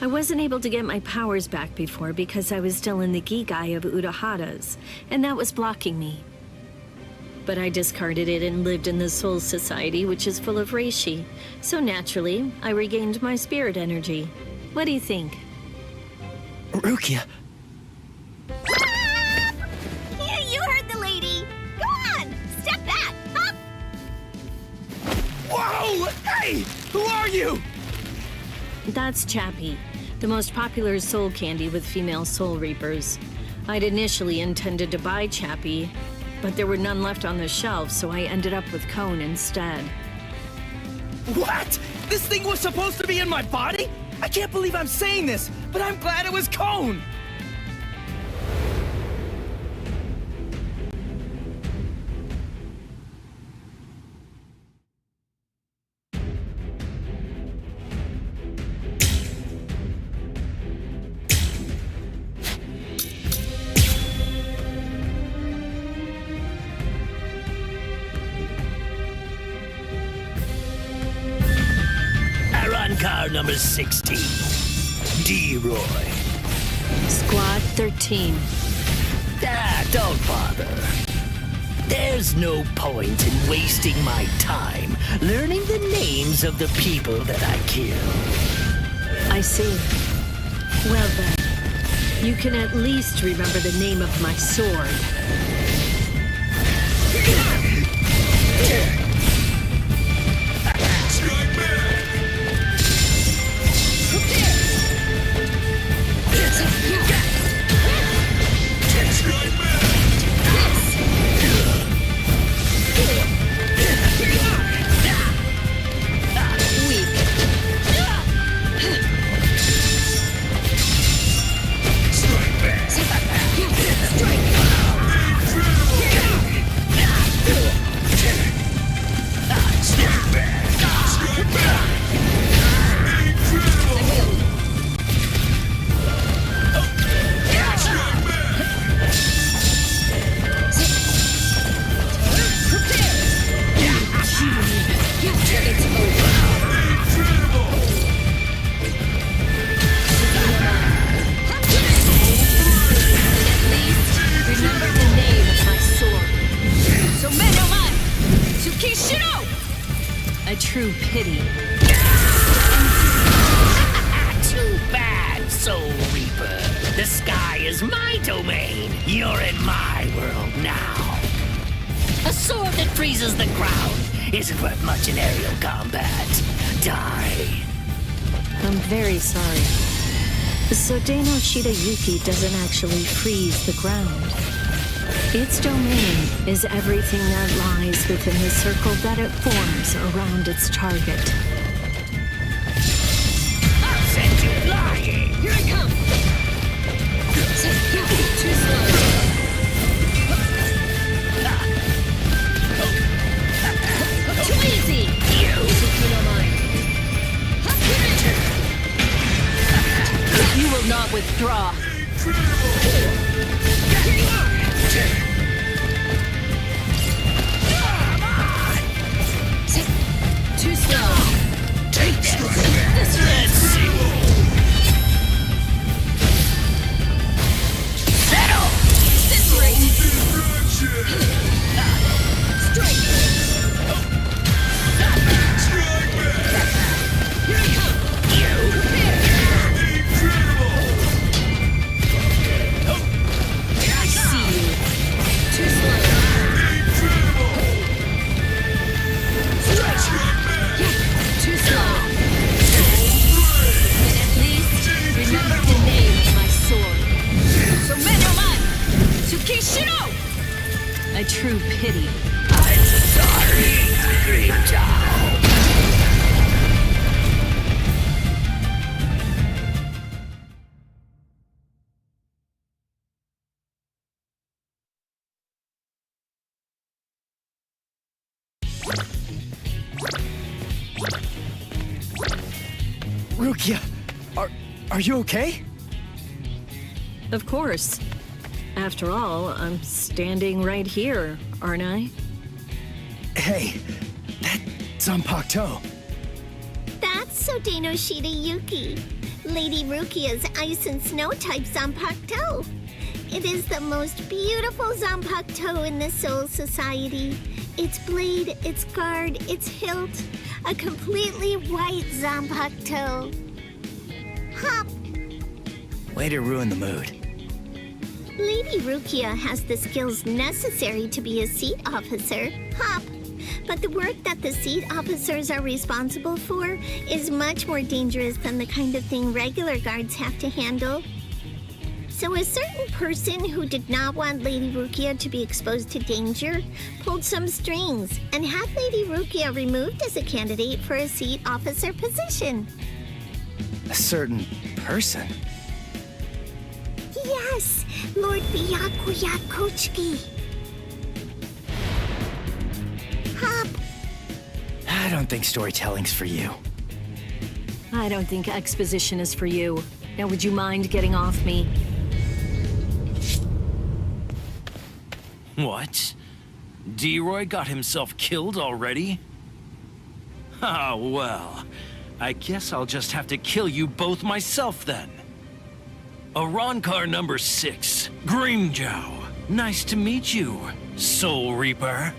I wasn't able to get my powers back before because I was still in the Gigai of Urahara's, and that was blocking me. But I discarded it and lived in the Soul Society, which is full of reishi. So naturally, I regained my spirit energy. What do you think? Rukia! You heard the lady. Go on, step back. Up. Whoa! Hey! Who are you? That's Chappie, the most popular soul candy with female soul reapers. I'd initially intended to buy Chappie, but there were none left on the shelf, so I ended up with Cone instead. What? This thing was supposed to be in my body? I can't believe I'm saying this, but I'm glad it was Cone! Arrancar number 16. D-Roy. Squad 13. Don't bother. There's no point in wasting my time learning the names of the people that I kill. I see. Well then, you can at least remember the name of my sword. pity. Too bad, Soul Reaper. The sky is my domain. You're in my world now. A sword that freezes the ground isn't worth much in aerial combat. Die. I'm very sorry. So Deno Shidayuki doesn't actually freeze the ground. Its domain is everything that lies within the circle that it forms around its target. I'll send you flying! Here I come! Too slow. Too easy! If you don't mind. You will not withdraw. Here you are! Too slow. Take this! Let's see! Settle! This way! Strike! Here I come! I see you. Too slow. Too slow. And at least remember the name of my sword. So Venom! Tsukishiro! A true pity. I'm sorry, Grimmjow. Rukia, are you okay? Of course. After all, I'm standing right here, aren't I? Hey, that Zanpakuto. That's Sodeno Shidayuki, Lady Rukia's ice and snow type Zanpakuto. It is the most beautiful Zanpakuto in the Soul Society. Its blade, its guard, its hilt, a completely white Zanpakuto. Hop! Way to ruin the mood. Lady Rukia has the skills necessary to be a seat officer, Hop. But the work that the seat officers are responsible for is much more dangerous than the kind of thing regular guards have to handle. So a certain person who did not want Lady Rukia to be exposed to danger pulled some strings and had Lady Rukia removed as a candidate for a seat officer position. A certain person? Yes, Lord Byakuya Kochiki. Hop. I don't think storytelling's for you. I don't think exposition is for you. Now, would you mind getting off me? What? D-Roy got himself killed already? Ah, well. I guess I'll just have to kill you both myself then. Arrancar number 6, Grimmjow. Nice to meet you, Soul Reaper.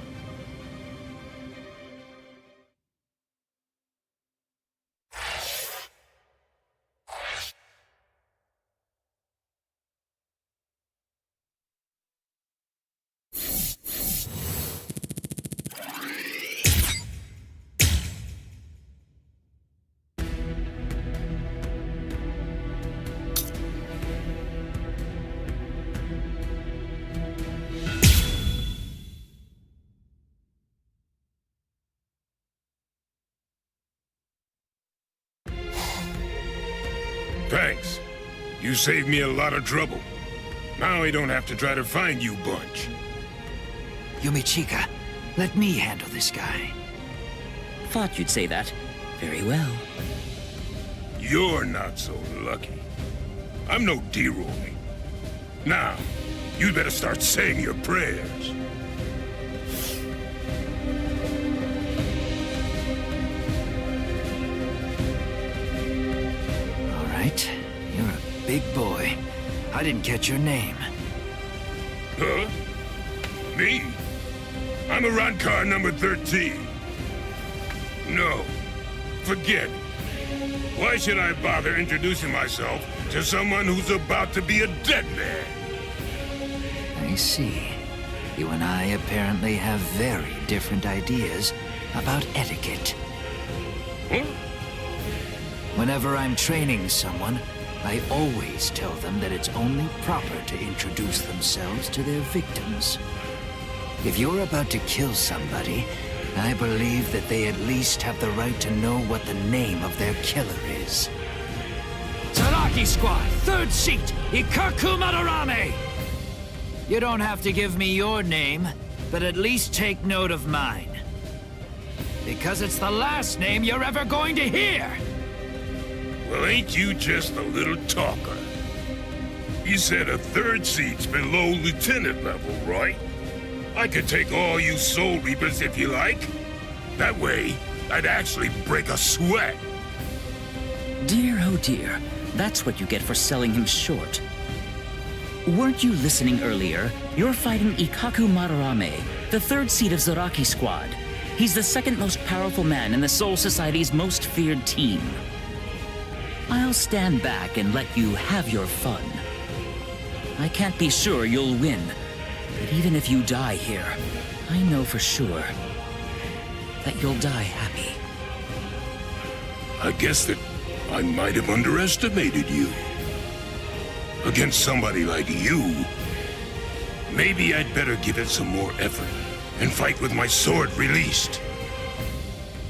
Thanks. You saved me a lot of trouble. Now I don't have to try to find you bunch. Yumichika, let me handle this guy. Thought you'd say that. Very well. You're not so lucky. I'm no D-Roy. Now, you better start saying your prayers. All right, you're a big boy. I didn't catch your name. Huh? Me? I'm Arrancar number 13. No, forget. Why should I bother introducing myself to someone who's about to be a dead man? I see. You and I apparently have very different ideas about etiquette. Huh? Whenever I'm training someone, I always tell them that it's only proper to introduce themselves to their victims. If you're about to kill somebody, I believe that they at least have the right to know what the name of their killer is. Zaraki Squad, 3rd seat, Ikaku Madarame! You don't have to give me your name, but at least take note of mine. Because it's the last name you're ever going to hear! Well, ain't you just a little talker? You said a 3rd seat's below lieutenant level, right? I could take all you Soul Reapers if you like. That way, I'd actually break a sweat. Dear, oh dear. That's what you get for selling him short. Weren't you listening earlier? You're fighting Ikaku Madarame, the 3rd seat of Zaraki Squad. He's the 2nd most powerful man in the Soul Society's most feared team. I'll stand back and let you have your fun. I can't be sure you'll win, but even if you die here, I know for sure that you'll die happy. I guess that I might have underestimated you. Against somebody like you, maybe I'd better give it some more effort and fight with my sword released.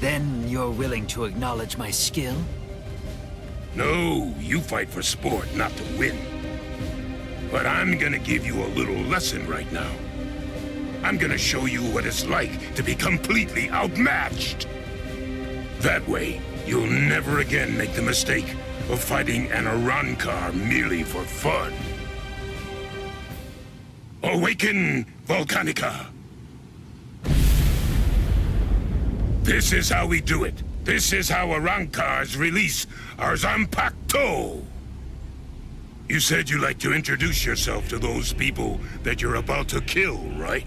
Then you're willing to acknowledge my skill? No, you fight for sport, not to win. But I'm gonna give you a little lesson right now. I'm gonna show you what it's like to be completely outmatched. That way, you'll never again make the mistake of fighting an Arrancar merely for fun. Awaken, Volcanica! This is how we do it. This is how Arrancars release our Zanpakuto! You said you'd like to introduce yourself to those people that you're about to kill, right?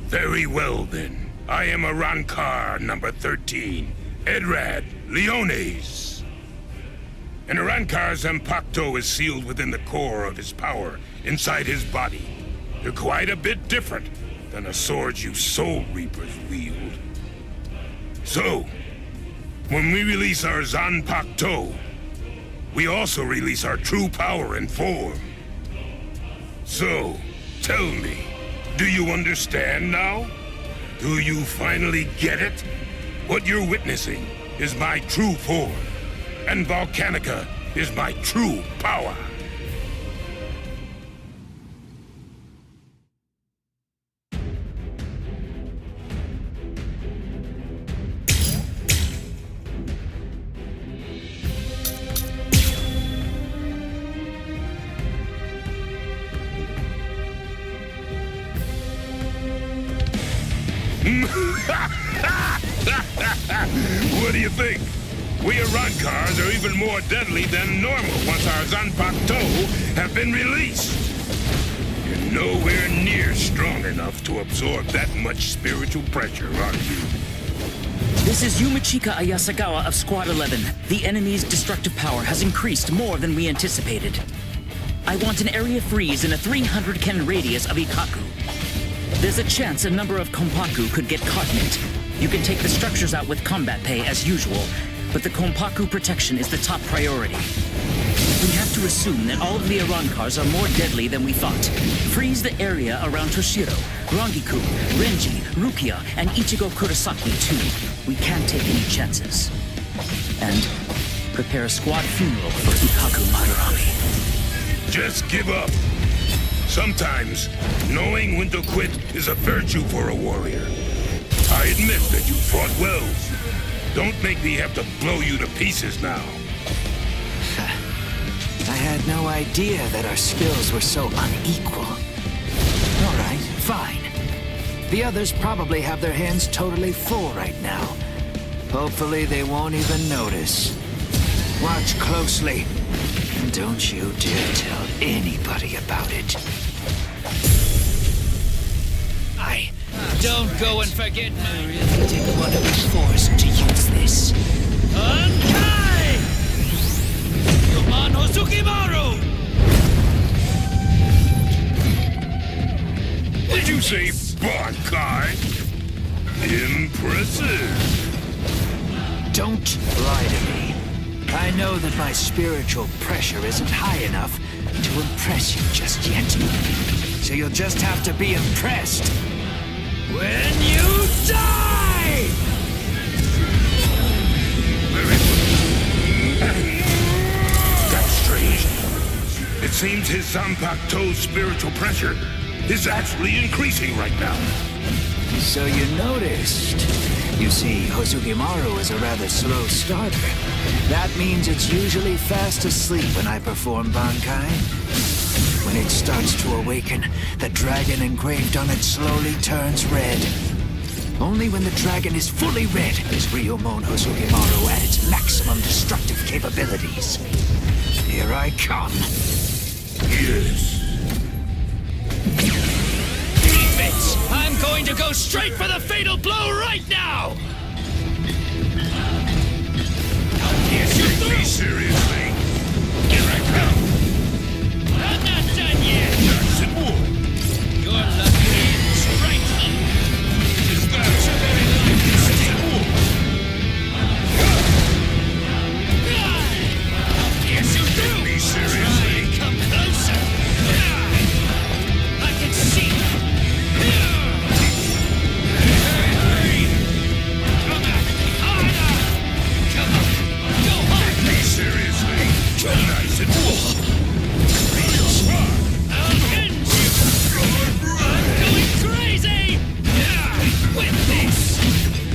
Very well then. I am Arrancar number 13, Edrad Leones. An Arrancar's Zanpakuto is sealed within the core of his power, inside his body. They're quite a bit different than the swords you Soul Reapers wield. So, when we release our Zanpakuto, we also release our true power and form. So, tell me, do you understand now? Do you finally get it? What you're witnessing is my true form, and Volcanica is my true power. What do you think? We Arrancars are even more deadly than normal once our Zanpakuto have been released. You're nowhere near strong enough to absorb that much spiritual pressure, aren't you? This is Yumichika Ayasagawa of Squad 11. The enemy's destructive power has increased more than we anticipated. I want an area freeze in a 300 ken radius of Ikaku. There's a chance a number of Konpaku could get caught in it. You can take the structures out with combat pay as usual, but the Konpaku protection is the top priority. We have to assume that all of the Arrancars are more deadly than we thought. Freeze the area around Toshiro, Rangiku, Renji, Rukia, and Ichigo Kurosaki too. We can't take any chances. And prepare a squad funeral for Ikaku Madarame. Just give up. Sometimes, knowing when to quit is a virtue for a warrior. I admit that you fought well. Don't make me have to blow you to pieces now. I had no idea that our skills were so unequal. All right, fine. The others probably have their hands totally full right now. Hopefully they won't even notice. Watch closely. And don't you dare tell anybody about it. Don't go and forget. I really didn't want to be forced to use this. Ankai! Yomano Tsukimaru! Did you say Bankai? Impressive. Don't lie to me. I know that my spiritual pressure isn't high enough to impress you just yet. So you'll just have to be impressed when you die! That's strange. It seems his Zanpakuto's spiritual pressure is actually increasing right now. So you noticed. You see, Hozukimaru is a rather slow starter. That means it's usually fast asleep when I perform Bankai. When it starts to awaken, the dragon engraved on it slowly turns red. Only when the dragon is fully red is Ryomon Hozukimaru at its maximum destructive capabilities. Here I come. Yes. Defense! I'm going to go straight for the fatal blow right now! Take me seriously. Here I come. I'm not done yet! That's it. Your luck ends right here! Is that your very life? That's it. Yes, you do! Take me seriously. Come closer! I can see! Seriously? Nice and I'll end you! I'm going crazy! With this,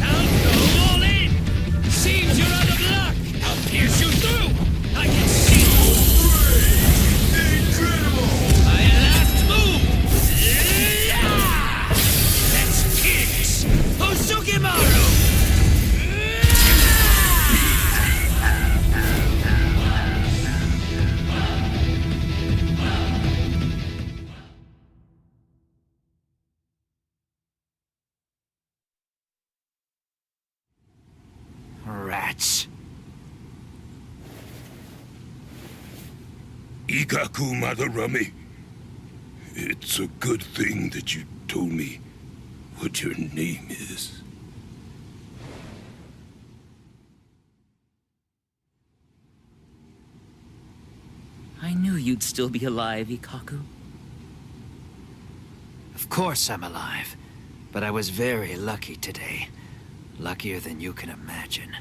I'll go all in! Seems you're out of luck! I'll pierce you through! I can see! incredible! My last move! That's kicks! Hozukimaru! Rats. Ikaku Madarami. It's a good thing that you told me what your name is. I knew you'd still be alive, Ikaku. Of course I'm alive, but I was very lucky today. Luckier than you can imagine.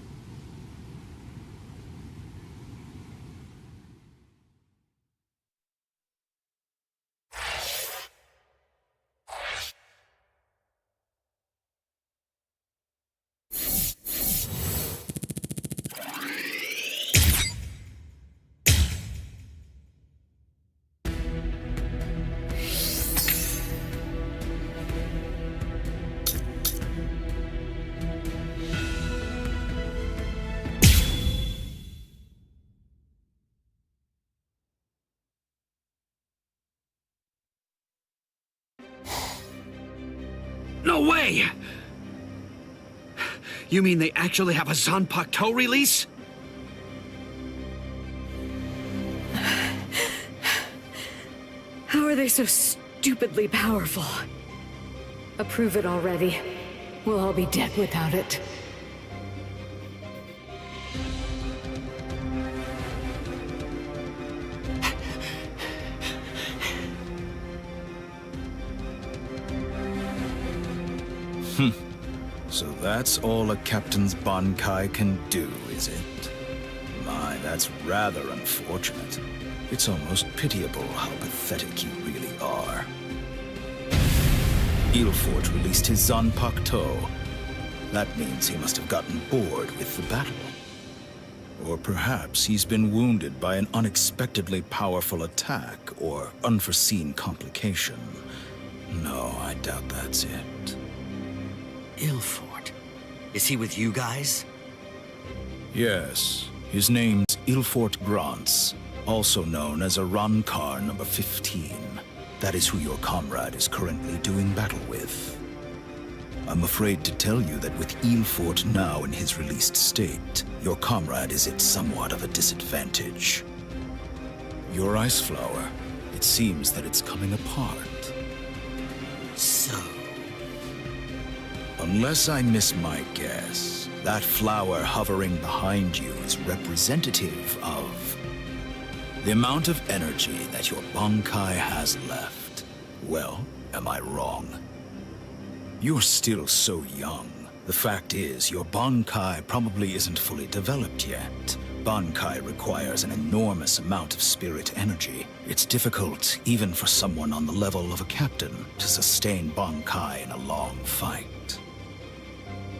No way! You mean they actually have a Zanpakuto release? How are they so stupidly powerful? Approve it already. We'll all be dead without it. So that's all a captain's Bankai can do, is it? My, that's rather unfortunate. It's almost pitiable how pathetic you really are. Ilfort released his Zanpakuto. That means he must have gotten bored with the battle. Or perhaps he's been wounded by an unexpectedly powerful attack or unforeseen complication. No, I doubt that's it. Ilfort? Is he with you guys? Yes. His name's Ilfort Grants, also known as Arrancar number 15. That is who your comrade is currently doing battle with. I'm afraid to tell you that with Ilfort now in his released state, your comrade is at somewhat of a disadvantage. Your ice flower, it seems that it's coming apart. So? Unless I miss my guess, that flower hovering behind you is representative of the amount of energy that your Bankai has left. Well, am I wrong? You're still so young. The fact is, your Bankai probably isn't fully developed yet. Bankai requires an enormous amount of spirit energy. It's difficult, even for someone on the level of a captain, to sustain Bankai in a long fight.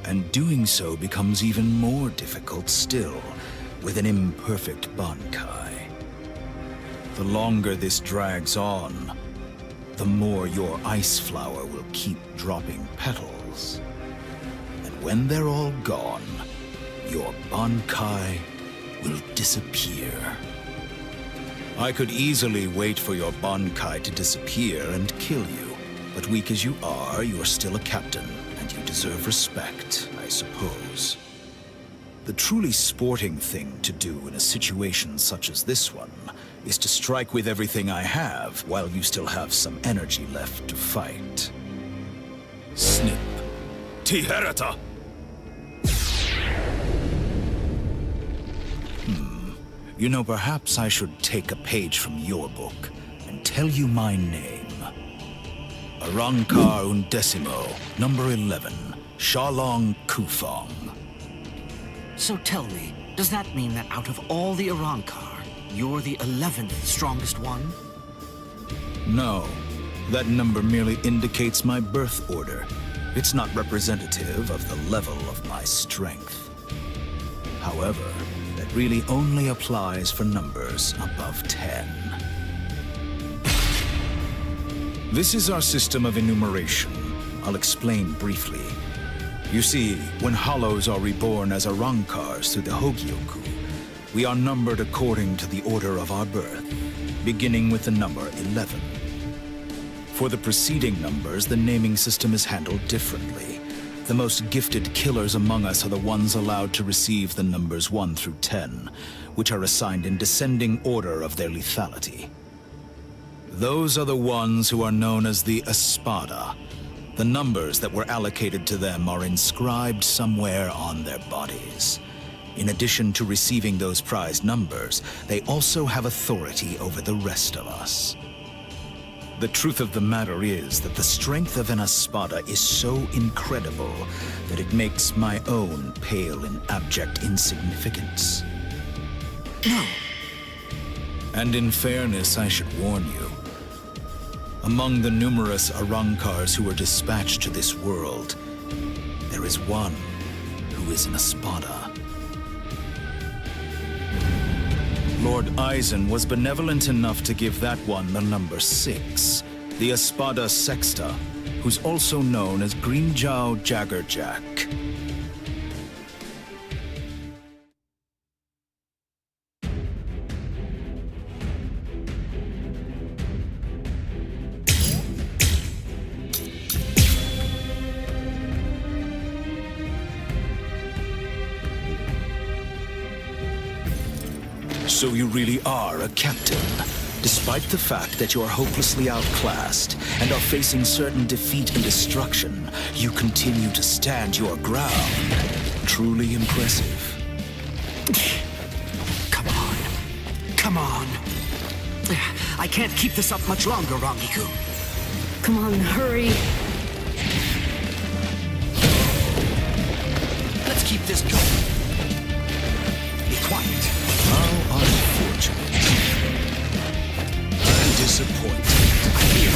And doing so becomes even more difficult still, with an imperfect Bankai. The longer this drags on, the more your ice flower will keep dropping petals. And when they're all gone, your Bankai will disappear. I could easily wait for your Bankai to disappear and kill you, but weak as you are, you're still a captain, and you deserve respect, I suppose. The truly sporting thing to do in a situation such as this one is to strike with everything I have while you still have some energy left to fight. Snip. Tiherata! You know, perhaps I should take a page from your book and tell you my name. Arrancar Undecimo, number 11, Shalong Kufong. So tell me, does that mean that out of all the Arrancar, you're the 11th strongest one? No, that number merely indicates my birth order. It's not representative of the level of my strength. However, that really only applies for numbers above 10. This is our system of enumeration. I'll explain briefly. You see, when hollows are reborn as Arrancars through the Hogyoku, we are numbered according to the order of our birth, beginning with the number 11. For the preceding numbers, the naming system is handled differently. The most gifted killers among us are the ones allowed to receive the numbers 1 through 10, which are assigned in descending order of their lethality. Those are the ones who are known as the Espada. The numbers that were allocated to them are inscribed somewhere on their bodies. In addition to receiving those prized numbers, they also have authority over the rest of us. The truth of the matter is that the strength of an Espada is so incredible that it makes my own pale in abject insignificance. No. And in fairness, I should warn you. Among the numerous Arrancars who were dispatched to this world, there is one who is an Espada. Lord Aizen was benevolent enough to give that one the number 6, the Espada Sexta, who's also known as Grimmjow Jaggerjack. So you really are a captain. Despite the fact that you are hopelessly outclassed and are facing certain defeat and destruction, you continue to stand your ground. Truly impressive. Come on. Come on. I can't keep this up much longer, Rangiku. Come on, hurry. Let's keep this going. Be quiet. How unfortunate. I'm disappointed.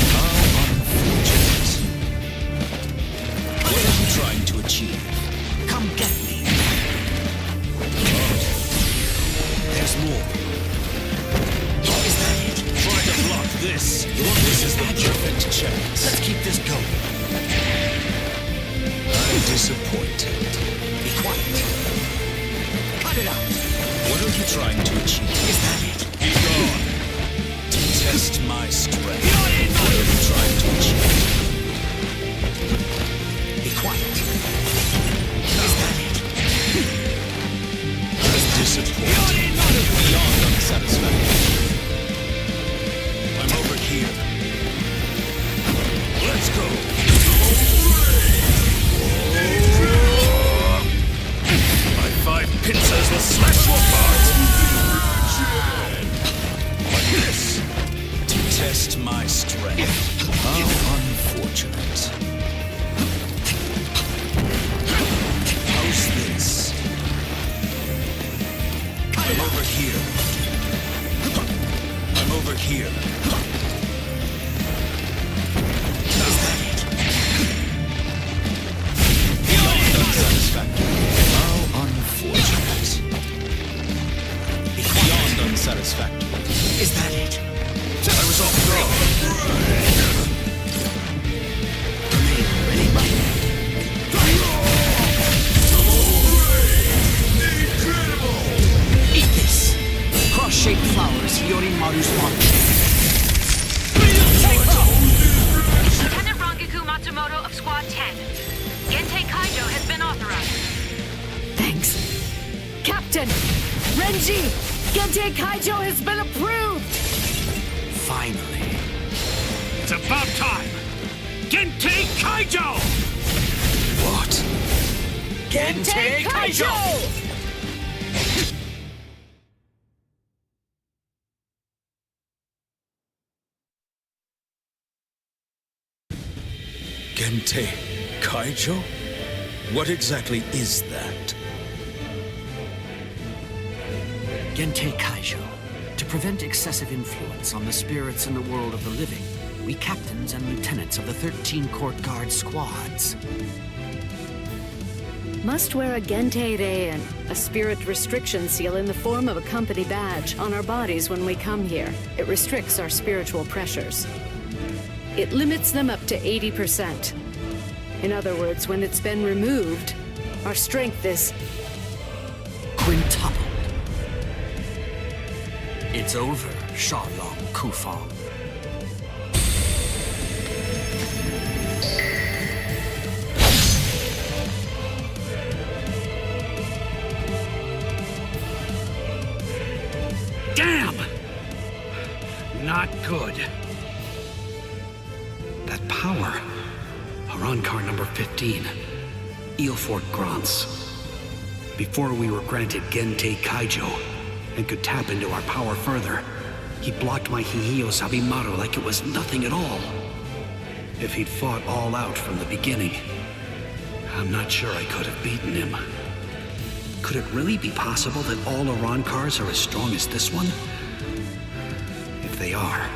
How unfortunate. What are you trying to achieve? Come get me. There's more. Is that it? Try to block this. This is the perfect chance. Let's keep this going. I'm disappointed. Be quiet. Cut it out. What are you trying to achieve? Is that it? Be gone. To test my strength. What are you trying to achieve? Be quiet. already. How unfortunate. How's this? I'm over here. I'm over here. Is that it? Beyond unsatisfactory. How unfortunate. Beyond unsatisfactory. Is that it? I was off guard. Eat this! Cross-shaped flowers, Yorimaru's wand. Lieutenant Rangaku Matsumoto of Squad 10. Gentei Kaijo has been authorized. Thanks. Captain! Renji! Gentei Kaijo has been approved! Finally. It's about time! Gentei Kaijo! What? Gentei Kaijo! Gentei Kaijo? What exactly is that? Gentei Kaijo. To prevent excessive influence on the spirits in the world of the living, we captains and lieutenants of the 13 court guard squads. Must wear a Gentei Rein, a spirit restriction seal in the form of a company badge, on our bodies when we come here. It restricts our spiritual pressures. It limits them up to 80%. In other words, when it's been removed, our strength is quintupled. It's over, Shalom Kufang. Damn! Not good. That power. Arrancar number 15. Eelfort Grants. Before we were granted Gentei Kaijo and could tap into our power further, he blocked my Hihiyo Sabimaru like it was nothing at all. If he'd fought all out from the beginning, I'm not sure I could have beaten him. Could it really be possible that all Arrancars are as strong as this one? If they are,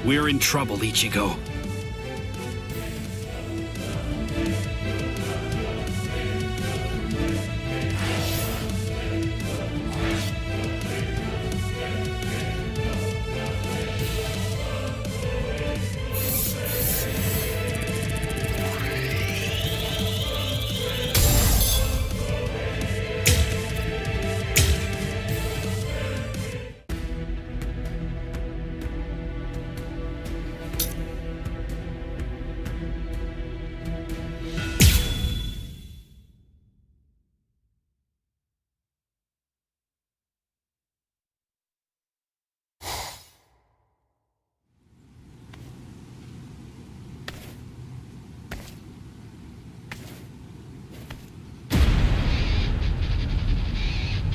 we're in trouble, Ichigo.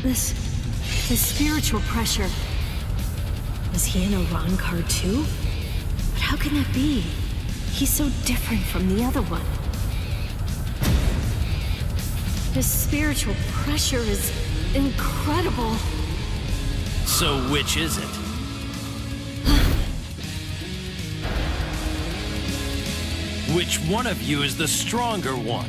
This spiritual pressure. Was he an Arrancar too? But how can that be? He's so different from the other one. His spiritual pressure is incredible. So which is it? Which one of you is the stronger one?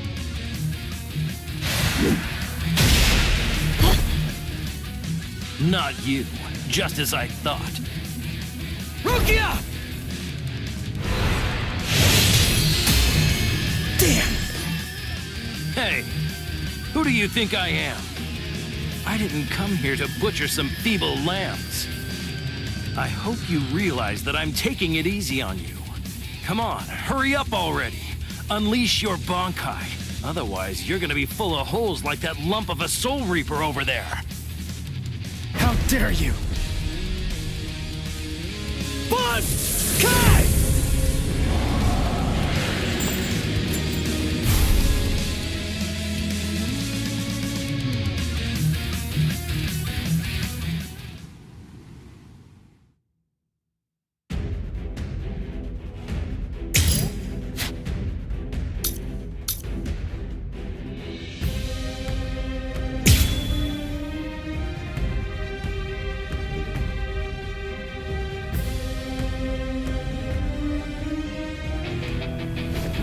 Not you, just as I thought. Rukia! Damn! Hey, who do you think I am? I didn't come here to butcher some feeble lambs. I hope you realize that I'm taking it easy on you. Come on, hurry up already. Unleash your Bankai. Otherwise, you're gonna be full of holes like that lump of a Soul Reaper over there. How dare you! Bankai!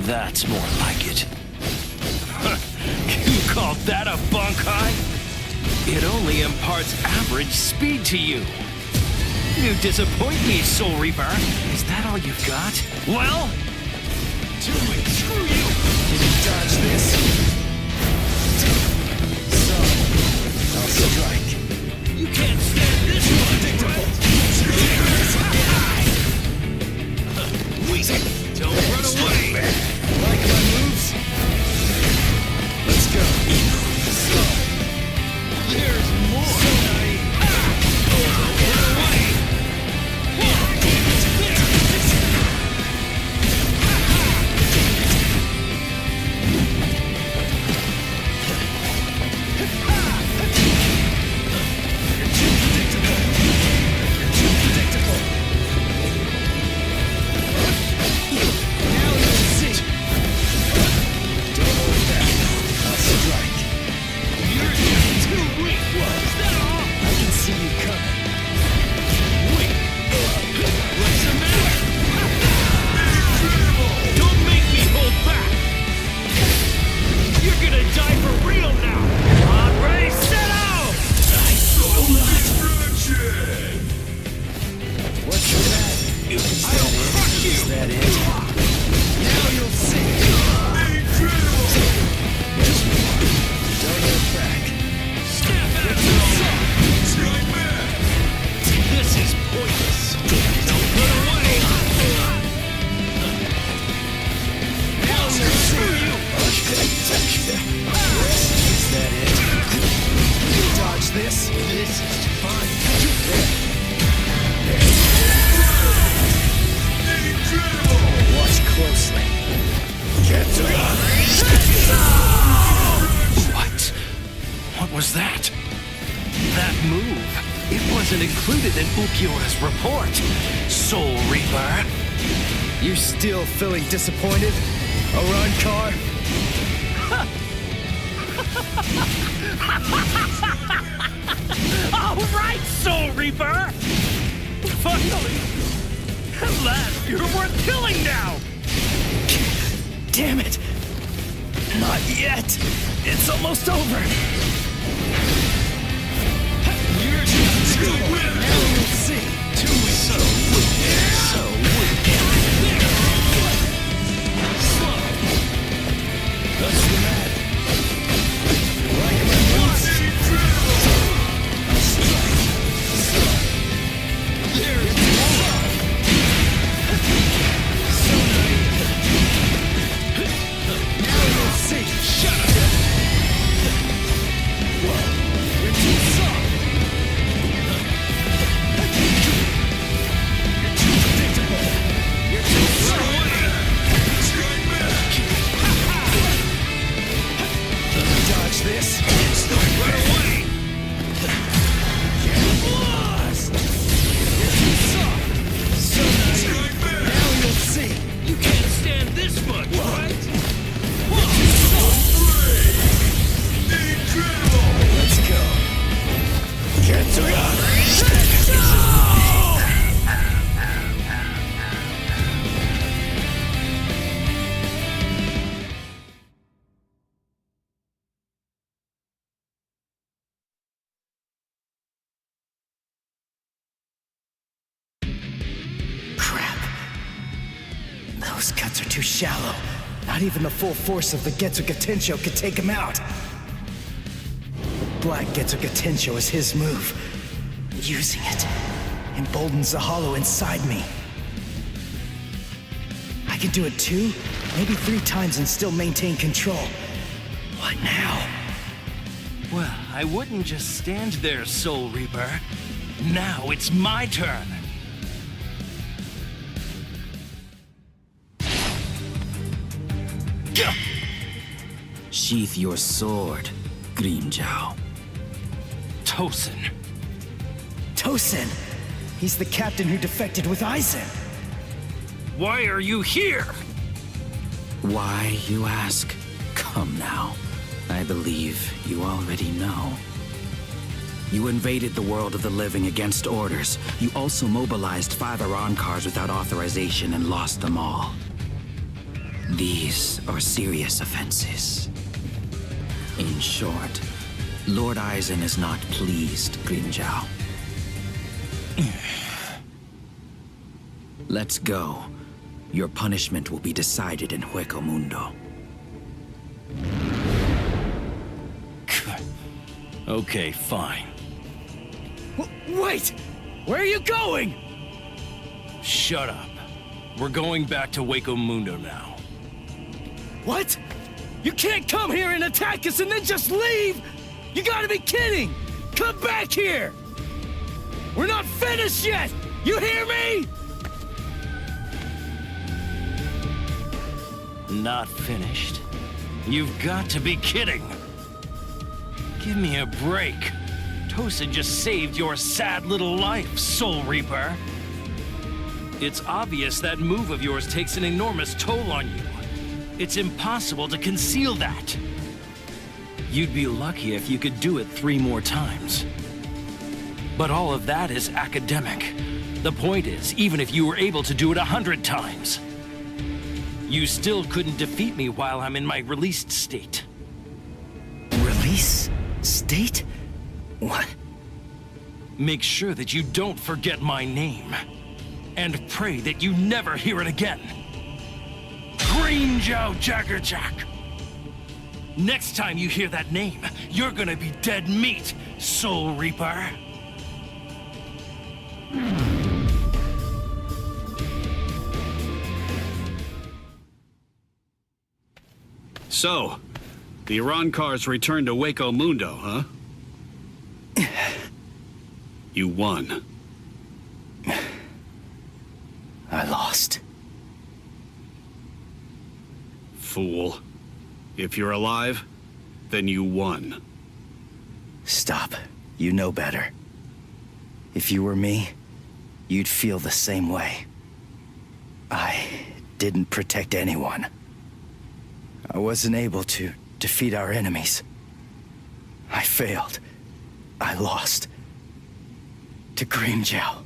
That's more like it. You call that a bunkai? It only imparts average speed to you. You disappoint me, Soul Reaper. Is that all you've got? Well, do it. Screw you. Can you dodge this? So, I'll strike. You can't stand this one, right? Weak. Don't run away. Like my moves? Let's go. Slow. There's more. So naive. Don't run away. Report, Soul Reaper. You still feeling disappointed, Arrancar? All right, Soul Reaper. Finally, at last, you're worth killing now. Damn it! Not yet. It's almost over. You're just too weak. Now we'll see. Too weak. So weak. So weak. Slow. That's the man. Like my moves. Strike. Slow. There's more. So naive. Now we'll see. Shut up. Whoa. You're too soft. This? Start right away! Get lost! You're too soft! So naive! Now you'll see! You can't stand this much, right? You're too soft! Incredible! Let's go! Get to it! Those cuts are too shallow. Not even the full force of the Getsuga Tensho could take him out. The Black Getsuga Tensho is his move. Using it emboldens the hollow inside me. I can do it 2, maybe 3 times and still maintain control. What now? Well, I wouldn't just stand there, Soul Reaper. Now it's my turn. Sheath your sword, Grimmjow. Tosin. Tosin! He's the captain who defected with Aizen. Why are you here? Why, you ask? Come now. I believe you already know. You invaded the world of the living against orders. You also mobilized 5 Arrancars without authorization and lost them all. These are serious offenses. In short, Lord Aizen is not pleased, Grimmjow. Let's go. Your punishment will be decided in Hueco Mundo. Okay, fine. Wait! Where are you going? Shut up. We're going back to Hueco Mundo now. What? You can't come here and attack us and then just leave! You gotta be kidding! Come back here! We're not finished yet! You hear me? Not finished? You've got to be kidding! Give me a break. Tosa just saved your sad little life, Soul Reaper. It's obvious that move of yours takes an enormous toll on you. It's impossible to conceal that. You'd be lucky if you could do it 3 more times. But all of that is academic. The point is, even if you were able to do it 100 times, you still couldn't defeat me while I'm in my released state. Release? State? What? Make sure that you don't forget my name. And pray that you never hear it again. Grimmjow Jaggerjack! Next time you hear that name, you're gonna be dead meat, Soul Reaper. So, the Arrancar's returned to Hueco Mundo, huh? You won. I lost. Fool. If you're alive, then you won. Stop. You know better. If you were me, you'd feel the same way. I didn't protect anyone. I wasn't able to defeat our enemies. I failed. I lost. To Grimmjow.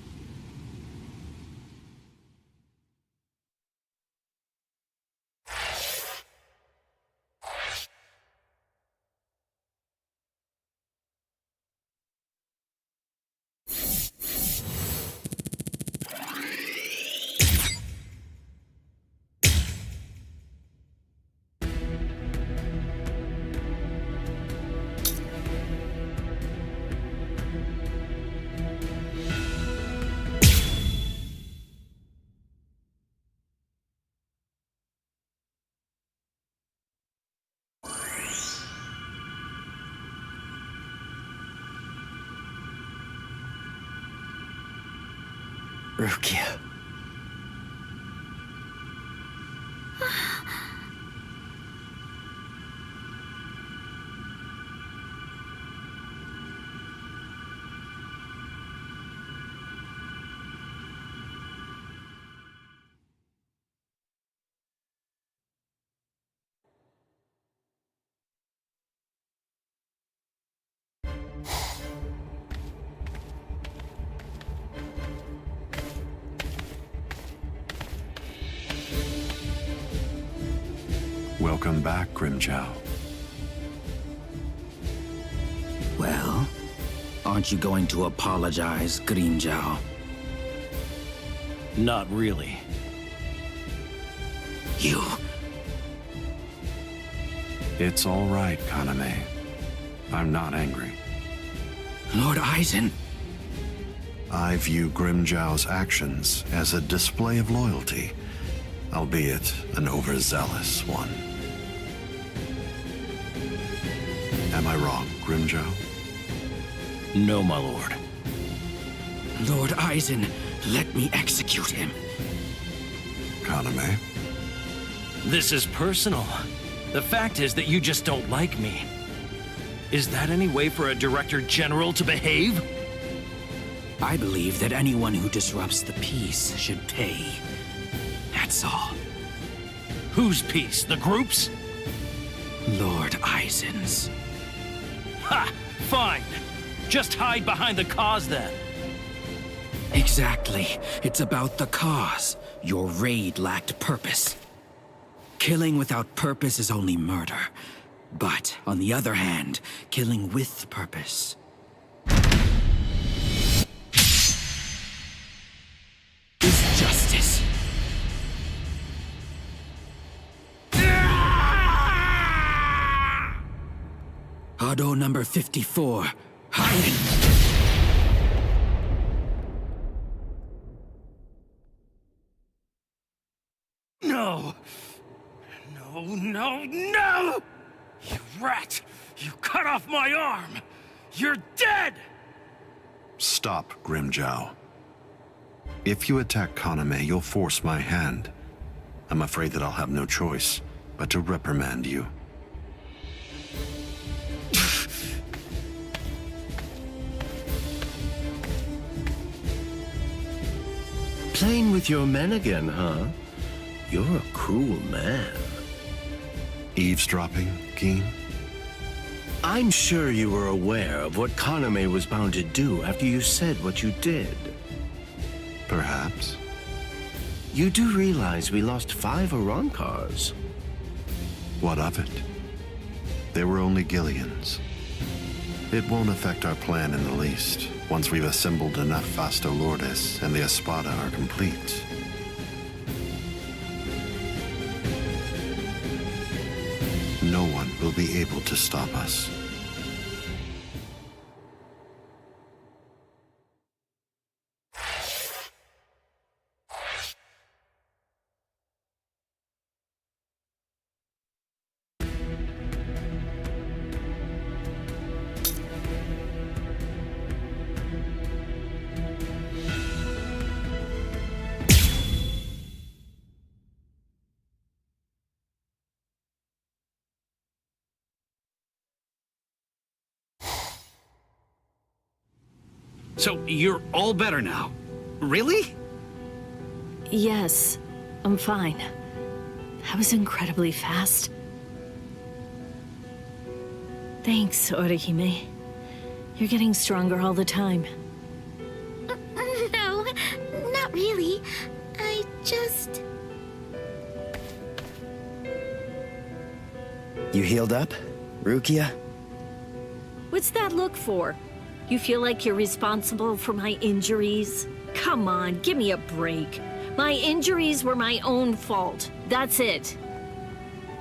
Rukia. Welcome back, Grimmjow. Well, aren't you going to apologize, Grimmjow? Not really. You... It's all right, Kaname. I'm not angry. Lord Aizen. I view Grimmjow's actions as a display of loyalty, albeit an overzealous one. Am I wrong, Grimmjow? No, my lord. Lord Aizen, let me execute him. Kaname? This is personal. The fact is that you just don't like me. Is that any way for a Director General to behave? I believe that anyone who disrupts the peace should pay. That's all. Whose peace? The group's? Lord Aizen's. Ha! Fine. Just hide behind the cause then. Exactly. It's about the cause. Your raid lacked purpose. Killing without purpose is only murder. But, on the other hand, killing with purpose is justice. Hado number 54, hiding. No! No, no, no! You rat! You cut off my arm! You're dead! Stop, Grimmjow. If you attack Kaname, you'll force my hand. I'm afraid that I'll have no choice but to reprimand you. Playing with your men again, huh? You're a cruel man. Eavesdropping, Keen? I'm sure you were aware of what Kaname was bound to do after you said what you did. Perhaps. You do realize we lost 5 Arrancars. What of it? They were only Gillians. It won't affect our plan in the least, once we've assembled enough Vasto Lordes and the Espada are complete. No one will be able to stop us. So, you're all better now? Really? Yes, I'm fine. That was incredibly fast. Thanks, Orihime. You're getting stronger all the time. No, not really. I just... You healed up, Rukia? What's that look for? You feel like you're responsible for my injuries? Come on, give me a break. My injuries were my own fault. That's it.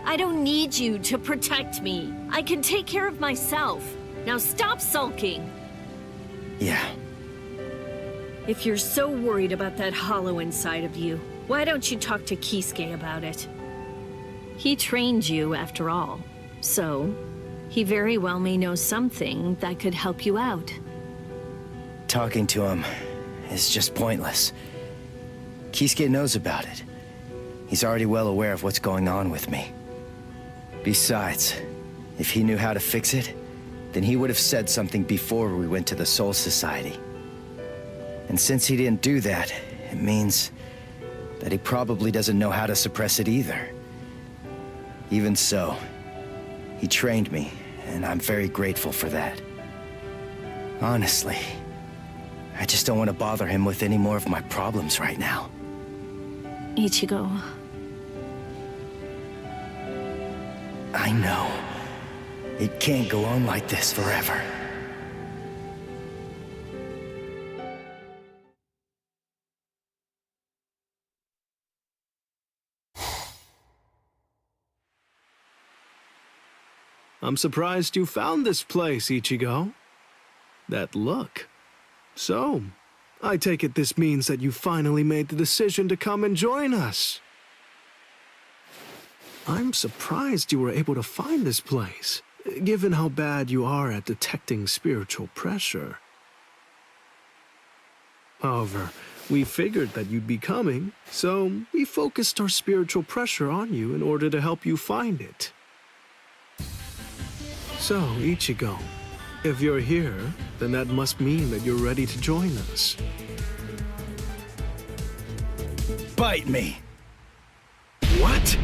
I don't need you to protect me. I can take care of myself. Now stop sulking. Yeah. If you're so worried about that hollow inside of you, why don't you talk to Kisuke about it? He trained you, after all. So, he very well may know something that could help you out. Talking to him is just pointless. Kisuke knows about it. He's already well aware of what's going on with me. Besides, if he knew how to fix it, then he would have said something before we went to the Soul Society. And since he didn't do that, it means that he probably doesn't know how to suppress it either. Even so, he trained me, and I'm very grateful for that. Honestly, I just don't want to bother him with any more of my problems right now. Ichigo. I know. It can't go on like this forever. I'm surprised you found this place, Ichigo. That look. So, I take it this means that you finally made the decision to come and join us. I'm surprised you were able to find this place, given how bad you are at detecting spiritual pressure. However, we figured that you'd be coming, so we focused our spiritual pressure on you in order to help you find it. So, Ichigo, if you're here, then that must mean that you're ready to join us. Bite me! What?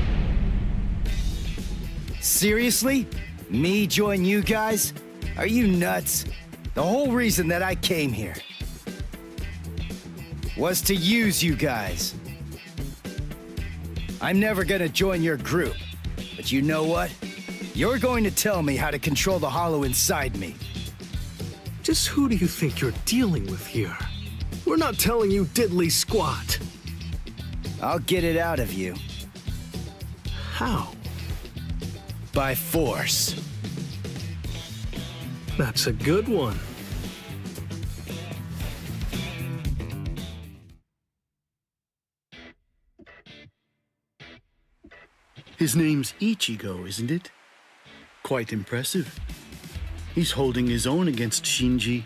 Seriously? Me join you guys? Are you nuts? The whole reason that I came here was to use you guys. I'm never gonna join your group. But you know what? You're going to tell me how to control the hollow inside me. Just who do you think you're dealing with here? We're not telling you diddly squat. I'll get it out of you. How? By force. That's a good one. His name's Ichigo, isn't it? Quite impressive. He's holding his own against Shinji.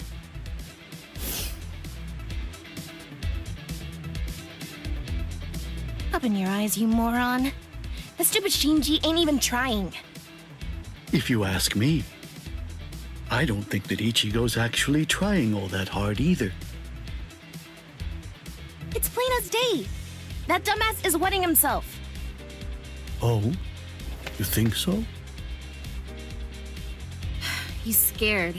Open your eyes, you moron. The stupid Shinji ain't even trying. If you ask me, I don't think that Ichigo's actually trying all that hard either. It's plain as day. That dumbass is wetting himself. Oh? You think so? He's scared.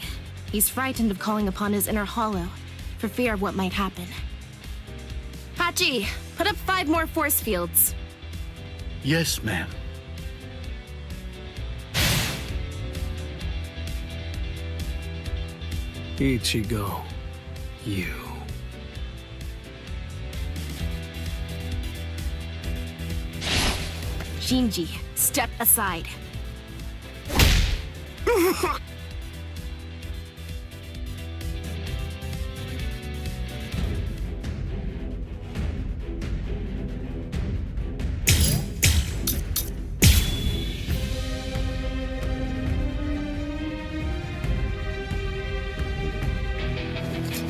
He's frightened of calling upon his inner hollow, for fear of what might happen. Hachi, put up 5 more force fields. Yes, ma'am. Ichigo, you. Shinji, step aside.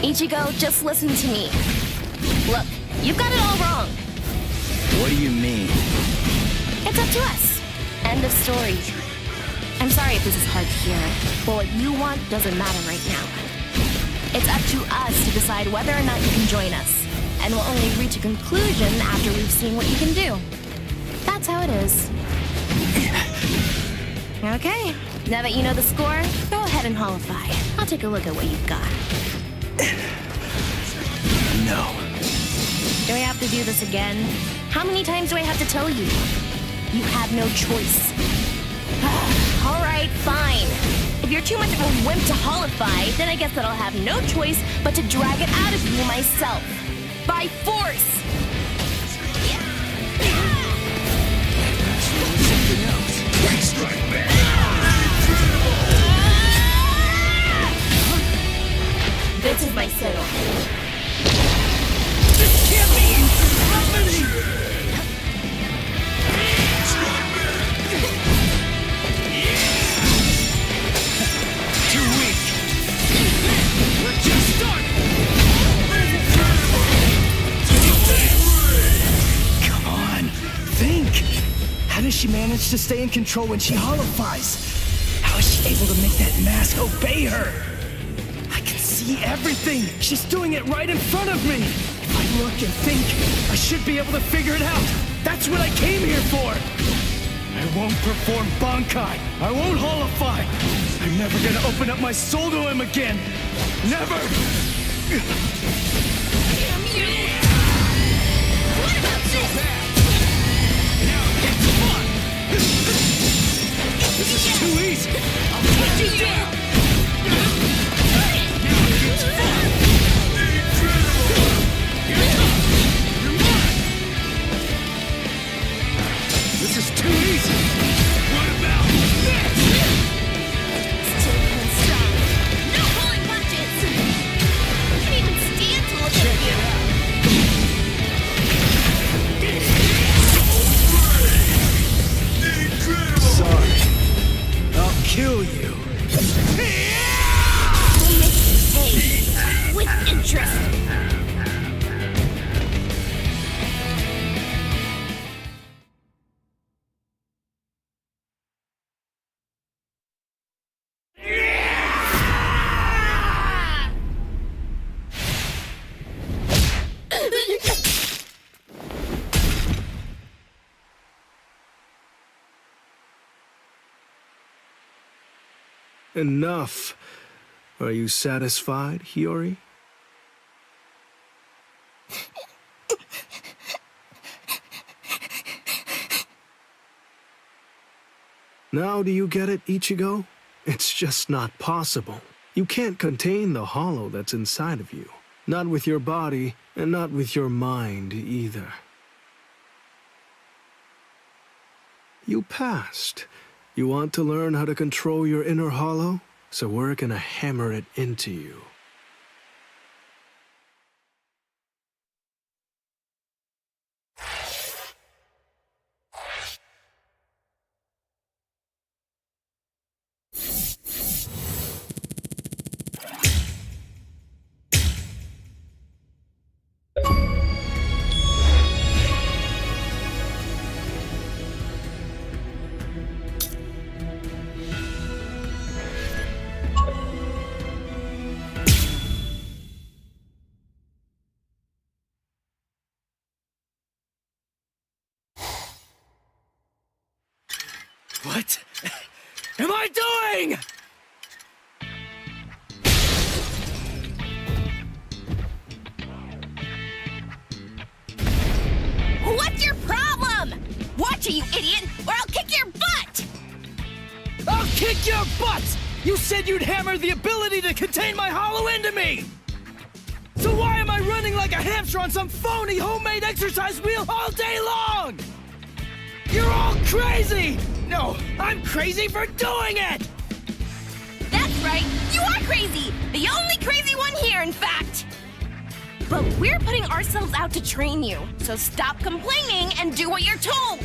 Ichigo, just listen to me. Look, you've got it all wrong. What do you mean? It's up to us. End of story. I'm sorry if this is hard to hear, but what you want doesn't matter right now. It's up to us to decide whether or not you can join us, and we'll only reach a conclusion after we've seen what you can do. That's how it is. Okay, now that you know the score, go ahead and holify. I'll take a look at what you've got. No. Do I have to do this again? How many times do I have to tell you? You have no choice. All right, fine. If you're too much of a wimp to holify, then I guess that I'll have no choice but to drag it out of you myself. By force! This is my set-off. This can't be happening! Too weak. Let's just start. Come on, think! How does she manage to stay in control when she holifies? How is she able to make that mask obey her? I can see everything! She's doing it right in front of me! If I look and think, I should be able to figure it out! That's what I came here for! I won't perform Bankai! I won't holify! I'm never gonna open up my soul to him again! Never! Damn you! What about this? Now get fun! This is too easy! I'll put you down! Now get fun! Here it comes! You're mine! This is too easy! What about this? Still can't stop. No pulling punches! I can't even stand to look at you. Sorry. I'll kill you. We'll make you pay. With interest. Enough. Are you satisfied, Hiyori? Now do you get it, Ichigo? It's just not possible. You can't contain the hollow that's inside of you. Not with your body, and not with your mind either. You passed. You want to learn how to control your inner hollow? So we're gonna hammer it into you. What am I doing? What's your problem? Watch it, you idiot, or I'll kick your butt! I'll kick your butt! You said you'd hammer the ability to contain my hollow into me! So why am I running like a hamster on some phony homemade exercise wheel all day long? You're all crazy! No, I'm crazy for doing it! That's right, you are crazy! The only crazy one here, in fact! But we're putting ourselves out to train you, so stop complaining and do what you're told!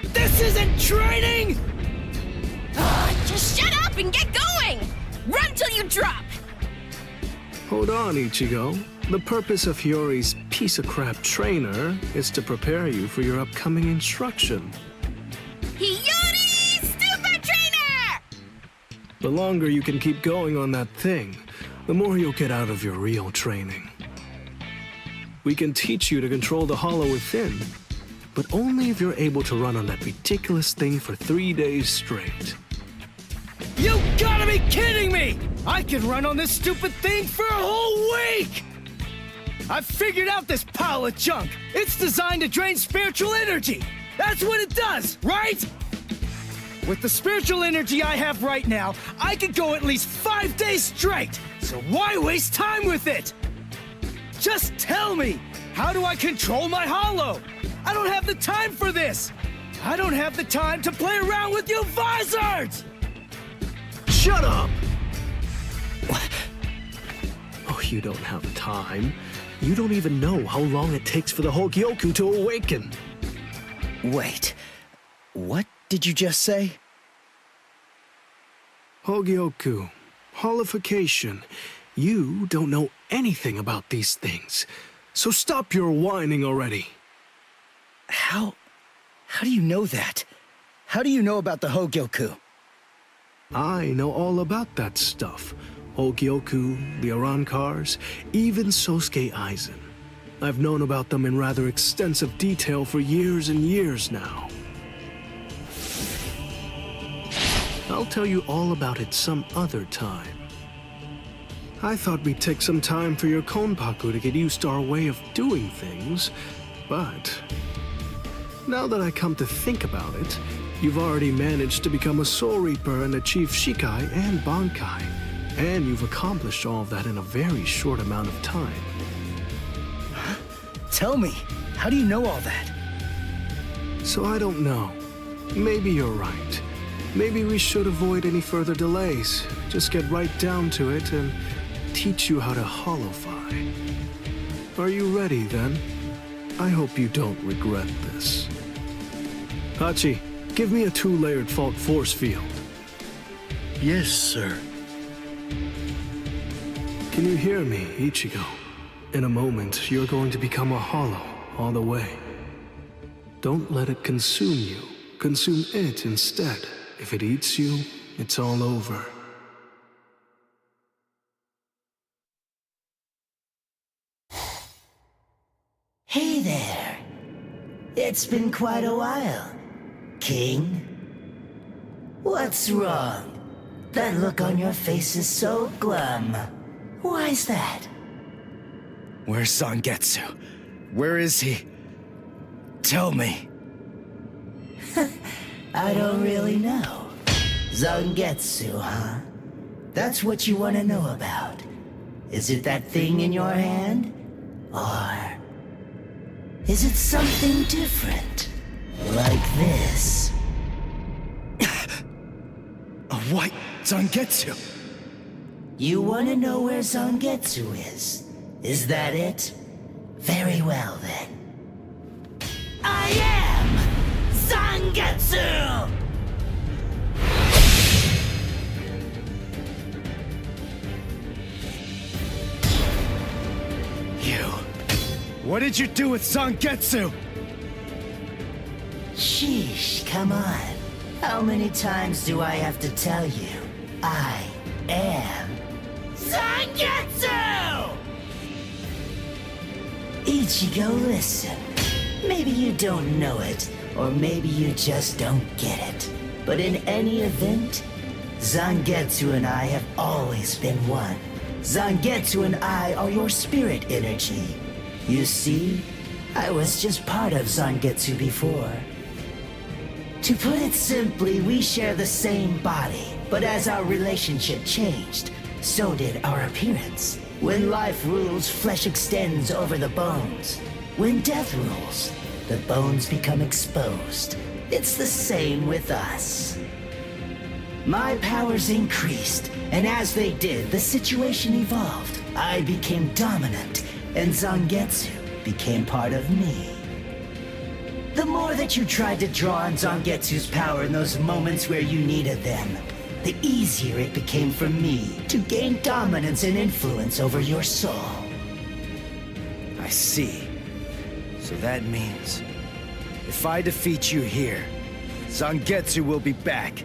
This isn't training! Just shut up and get going! Run till you drop! Hold on, Ichigo. The purpose of Hiyori's piece-of-crap trainer is to prepare you for your upcoming instruction. Hiyori, stupid trainer! The longer you can keep going on that thing, the more you'll get out of your real training. We can teach you to control the hollow within, but only if you're able to run on that ridiculous thing for 3 days straight. You gotta be kidding me! I can run on this stupid thing for a whole week! I've figured out this pile of junk! It's designed to drain spiritual energy! That's what it does, right? With the spiritual energy I have right now, I could go at least 5 days straight! So why waste time with it? Just tell me! How do I control my hollow? I don't have the time for this! I don't have the time to play around with you Vizards! Shut up! Oh, you don't have time. You don't even know how long it takes for the Hueco to awaken. Wait, what did you just say? Hueco, holification. You don't know anything about these things, so stop your whining already. How do you know that? How do you know about the Hueco? I know all about that stuff. Hueco, the Arrancars, even Sosuke Aizen. I've known about them in rather extensive detail for years and years now. I'll tell you all about it some other time. I thought we'd take some time for your Konpaku to get used to our way of doing things, but now that I come to think about it, you've already managed to become a Soul Reaper and achieve Shikai and Bankai, and you've accomplished all of that in a very short amount of time. Tell me, how do you know all that? So I don't know. Maybe you're right. Maybe we should avoid any further delays. Just get right down to it and teach you how to holofy. Are you ready then? I hope you don't regret this. Hachi, give me a 2-layered fault force field. Yes, sir. Can you hear me, Ichigo? In a moment, you're going to become a hollow all the way. Don't let it consume you. Consume it instead. If it eats you, it's all over. Hey there. It's been quite a while, King. What's wrong? That look on your face is so glum. Why's that? Where's Zangetsu? Where is he? Tell me. I don't really know. Zangetsu, huh? That's what you want to know about. Is it that thing in your hand? Or is it something different? Like this? A white Zangetsu. You want to know where Zangetsu is? Is that it? Very well then. I am Zangetsu! You. What did you do with Zangetsu? Sheesh, come on. How many times do I have to tell you? I am Zangetsu! Ichigo, listen. Maybe you don't know it, or maybe you just don't get it. But in any event, Zangetsu and I have always been one. Zangetsu and I are your spirit energy. You see, I was just part of Zangetsu before. To put it simply, we share the same body, but as our relationship changed, so did our appearance. When life rules, flesh extends over the bones. When death rules, the bones become exposed. It's the same with us. My powers increased, and as they did, the situation evolved. I became dominant, and Zangetsu became part of me. The more that you tried to draw on Zangetsu's power in those moments where you needed them, the easier it became for me to gain dominance and influence over your soul. I see. So that means, if I defeat you here, Zangetsu will be back.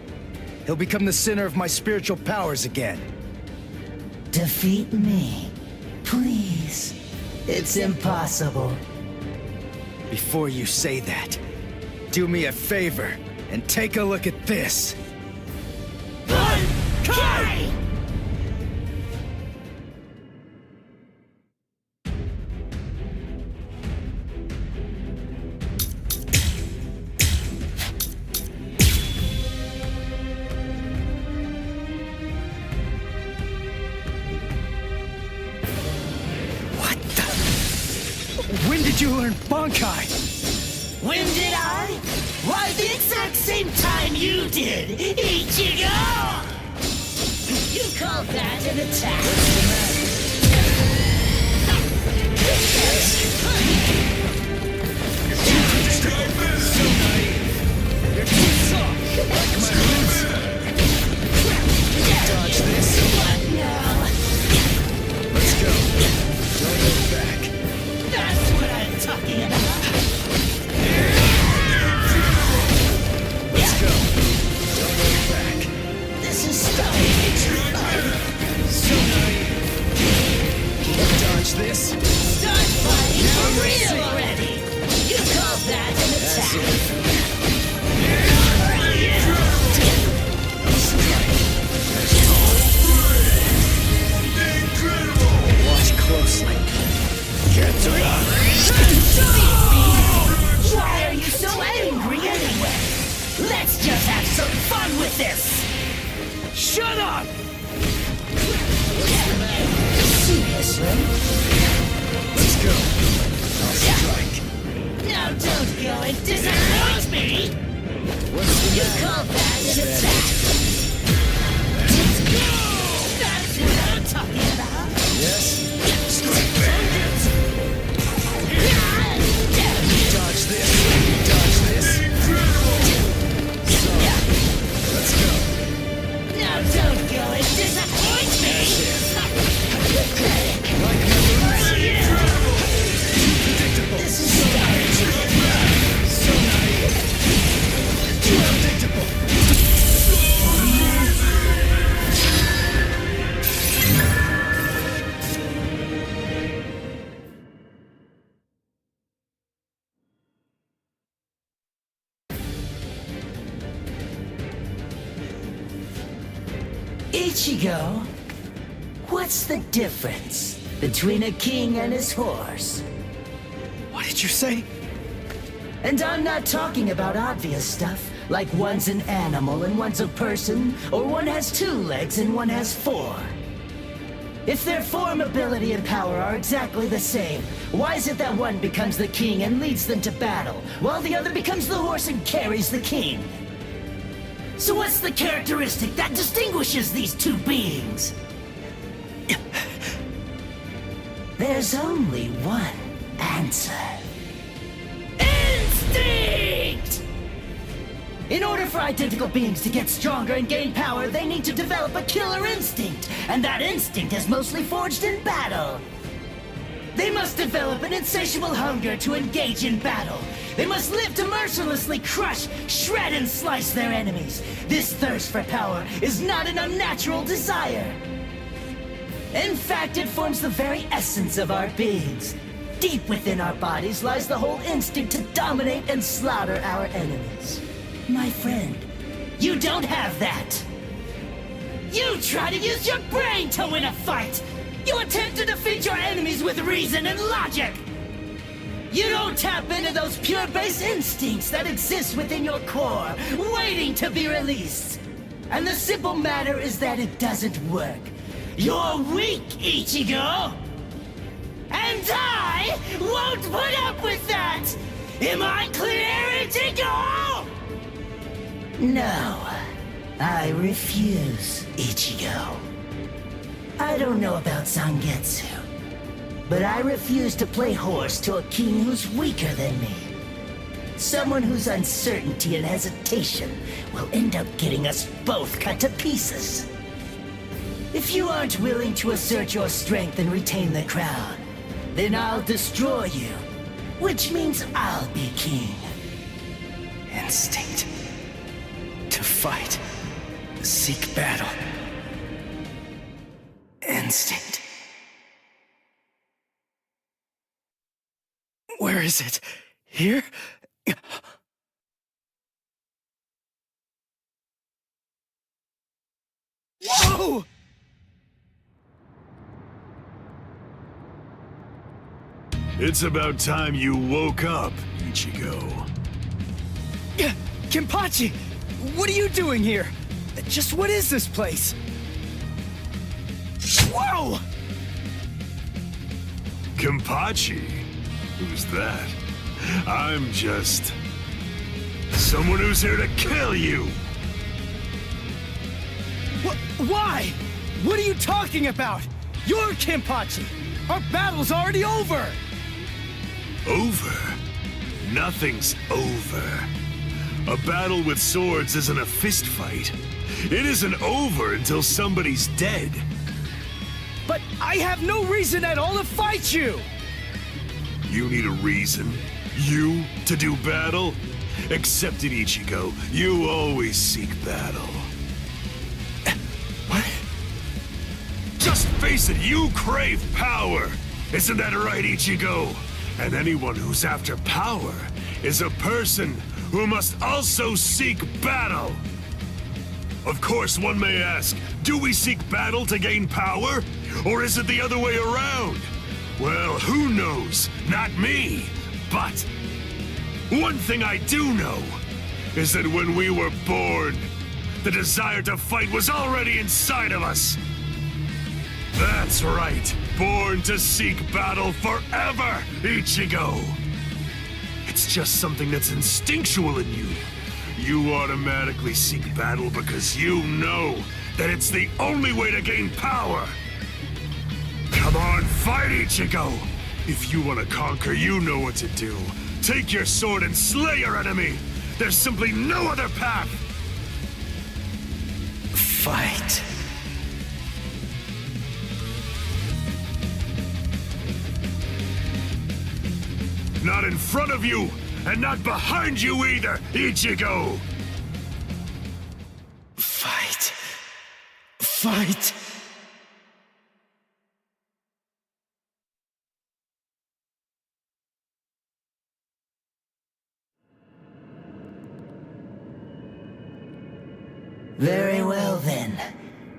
He'll become the center of my spiritual powers again. Defeat me, please. It's impossible. Before you say that, do me a favor and take a look at this. Kai! What the? When did you learn Bankai? When did I? Why, the exact same time you did, Ichigo! You call that an attack? So naive. You're too soft. Like my roots. Dodge this. What now? Let's go. Don't look back. That's what I'm talking about. Let's go. Don't look back. This is starting to get fun. So naive. Dodge this. Start fighting for real already. You call that an attack? Watch closely. Get to Why are you so angry anyway? Let's just have some fun with this. Shut up! Seriously? Let's go. I'll strike. Now don't go and disappoint me! You call that an attack? That's what I'm talking about! Yes? Strike back! Dodge this! Dodge this! So, let's go. Now don't go and disappoint me! Like my moves? Too predictable. This is starting to get bad. So naive. Too predictable. Ichigo, what's the difference between a king and his horse? What did you say? And I'm not talking about obvious stuff, like one's an animal and one's a person, or one has 2 legs and one has 4. If their form, ability, and power are exactly the same, why is it that one becomes the king and leads them to battle, while the other becomes the horse and carries the king? So what's the characteristic that distinguishes these 2 beings? There's only one answer. Instinct! In order for identical beings to get stronger and gain power, they need to develop a killer instinct, and that instinct is mostly forged in battle. They must develop an insatiable hunger to engage in battle. They must live to mercilessly crush, shred, and slice their enemies. This thirst for power is not an unnatural desire. In fact, it forms the very essence of our beings. Deep within our bodies lies the whole instinct to dominate and slaughter our enemies. My friend, you don't have that. You try to use your brain to win a fight. You attempt to defeat your enemies with reason and logic. You don't tap into those pure base instincts that exist within your core, waiting to be released. And the simple matter is that it doesn't work. You're weak, Ichigo! And I won't put up with that! Am I clear, Ichigo? No, I refuse, Ichigo. I don't know about Zangetsu, but I refuse to play horse to a king who's weaker than me. Someone whose uncertainty and hesitation will end up getting us both cut to pieces. If you aren't willing to assert your strength and retain the crown, then I'll destroy you, which means I'll be king. Instinct. To fight. Seek battle. Instinct. Where is it? Here? Whoa! It's about time you woke up, Ichigo. Kenpachi! What are you doing here? Just what is this place? Whoa! Kenpachi? Who's that? I'm just... someone who's here to kill you! Why? What are you talking about? You're Kenpachi! Our battle's already over! Over? Nothing's over. A battle with swords isn't a fist fight. It isn't over until somebody's dead. But I have no reason at all to fight you! You need a reason? You to do battle? Accept it, Ichigo. You always seek battle. What? Just face it, you crave power! Isn't that right, Ichigo? And anyone who's after power is a person who must also seek battle. Of course, one may ask, do we seek battle to gain power? Or is it the other way around? Well, who knows? Not me. But one thing I do know is that when we were born, the desire to fight was already inside of us. That's right. Born to seek battle forever, Ichigo. It's just something that's instinctual in you. You automatically seek battle because you know that it's the only way to gain power. Come on, fight, Ichigo! If you want to conquer, you know what to do. Take your sword and slay your enemy! There's simply no other path! Fight. Not in front of you, and not behind you either, Ichigo! Fight. Fight. Very well then.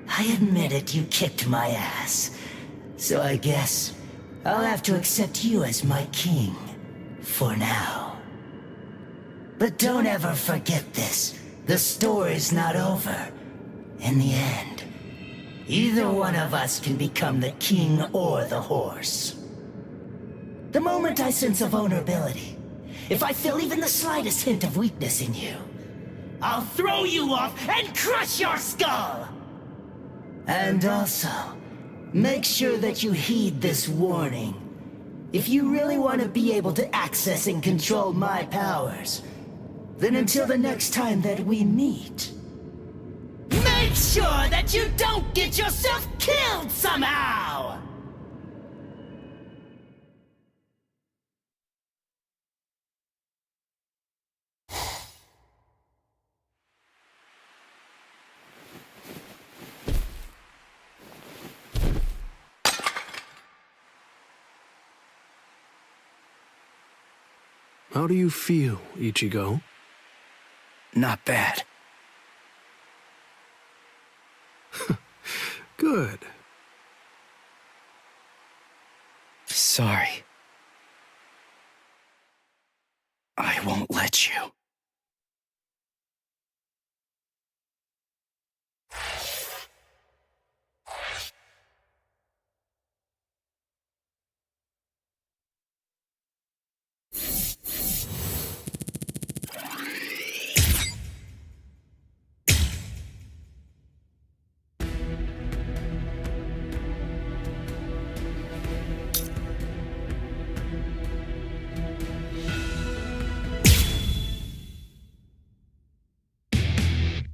I admit it, you kicked my ass. So I guess I'll have to accept you as my king. For now. But don't ever forget this. The story's not over. In the end, either one of us can become the king or the horse. The moment I sense a vulnerability, if I feel even the slightest hint of weakness in you, I'll throw you off and crush your skull! And also, make sure that you heed this warning. If you really want to be able to access and control my powers, then until the next time that we meet, make sure that you don't get yourself killed somehow! How do you feel, Ichigo? Not bad. Good. Sorry. I won't let you.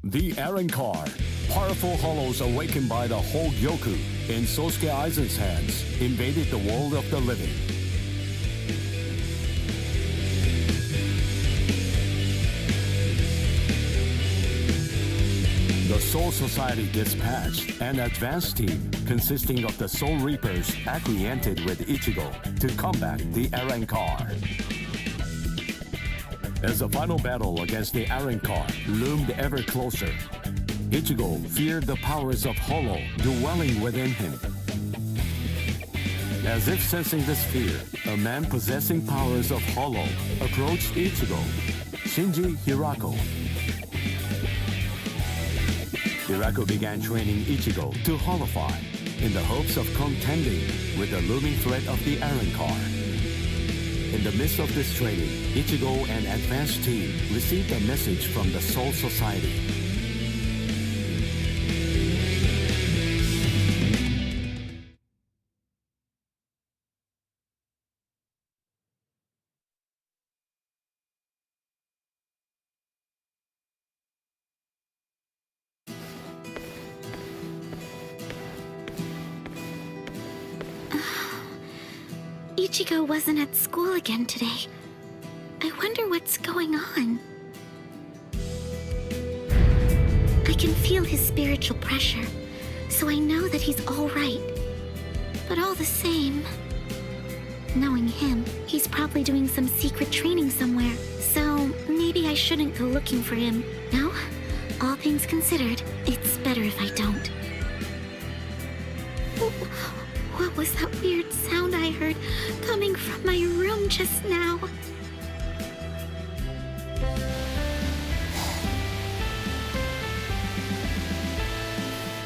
The Arrancar, powerful hollows awakened by the Hueco in Sosuke Aizen's hands, invaded the world of the living. The Soul Society dispatched an advance team consisting of the Soul Reapers acquainted with Ichigo to combat the Arrancar. As the final battle against the Arrancar loomed ever closer, Ichigo feared the powers of Hollow dwelling within him. As if sensing this fear, a man possessing powers of Hollow approached Ichigo, Shinji Hirako. Hirako began training Ichigo to Hollowfy in the hopes of contending with the looming threat of the Arrancar. In the midst of this training, Ichigo and advanced team received a message from the Soul Society. Ichigo wasn't at school again today. I wonder what's going on. I can feel his spiritual pressure, so I know that he's all right. But all the same, knowing him, he's probably doing some secret training somewhere. So maybe I shouldn't go looking for him. No? All things considered, it's better if I don't. What was that weird sound I heard coming from my room just now?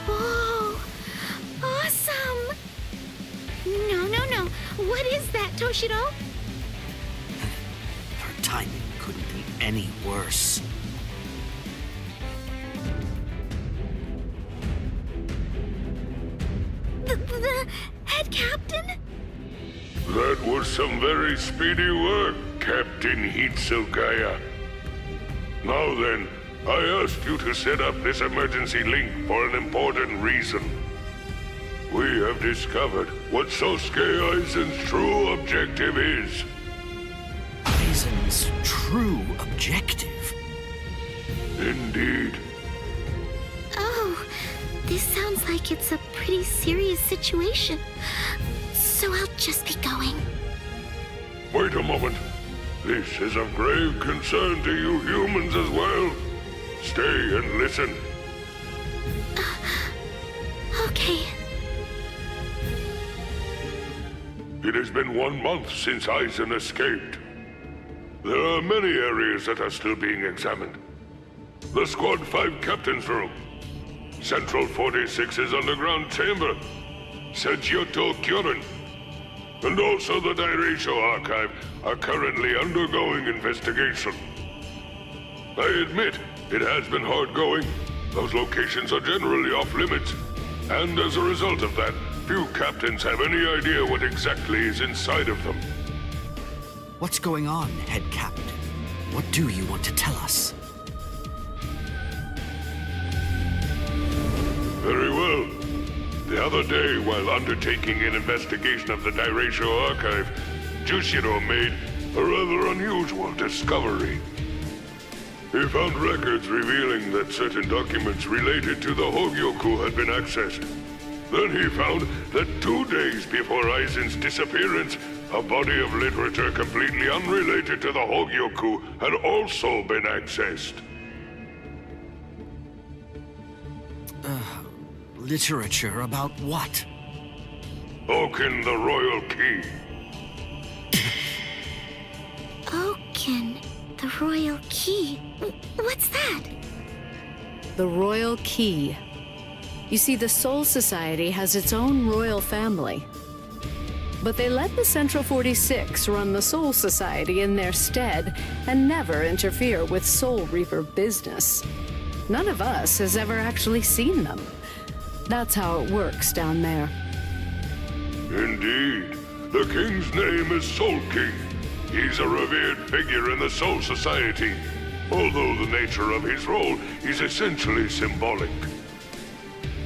Whoa! Awesome! No. What is that, Toshiro? Her timing couldn't be any worse. The head captain? That was some very speedy work, Captain Hitsugaya. Now then, I asked you to set up this emergency link for an important reason. We have discovered what Sosuke Aizen's true objective is. Aizen's true objective? Indeed. Oh, this sounds like it's a pretty serious situation. So I'll just be going. Wait a moment. This is of grave concern to you humans as well. Stay and listen. Okay. It has been 1 month since Aizen escaped. There are many areas that are still being examined. The Squad 5 Captain's Room, Central 46's underground chamber, Seijyoto Kyorin, and also the Dairaisho Archive are currently undergoing investigation. I admit, it has been hard going. Those locations are generally off limits, and as a result of that, few captains have any idea what exactly is inside of them. What's going on, Head Captain? What do you want to tell us? Very well. The other day, while undertaking an investigation of the Dairaisho Archive, Jushiro made a rather unusual discovery. He found records revealing that certain documents related to the Hueco had been accessed. Then he found that 2 days before Aizen's disappearance, a body of literature completely unrelated to the Hueco had also been accessed. Literature about what? Oaken, the Royal Key. Oaken, the Royal Key. What's that? The Royal Key. You see, the Soul Society has its own royal family. But they let the Central 46 run the Soul Society in their stead and never interfere with Soul Reaper business. None of us has ever actually seen them. That's how it works down there. Indeed. The king's name is Soul King. He's a revered figure in the Soul Society, although the nature of his role is essentially symbolic.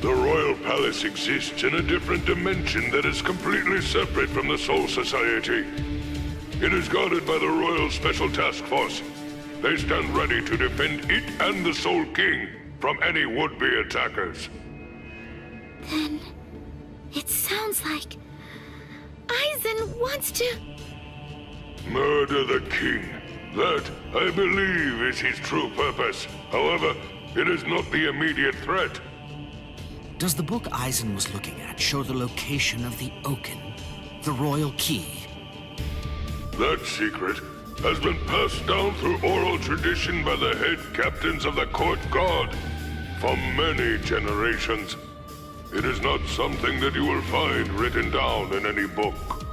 The Royal Palace exists in a different dimension that is completely separate from the Soul Society. It is guarded by the Royal Special Task Force. They stand ready to defend it and the Soul King from any would-be attackers. Then, it sounds like Aizen wants to... Murder the king. That, I believe, is his true purpose. However, it is not the immediate threat. Does the book Aizen was looking at show the location of the Oaken, the Royal Key? That secret has been passed down through oral tradition by the head captains of the Court Guard for many generations. It is not something that you will find written down in any book.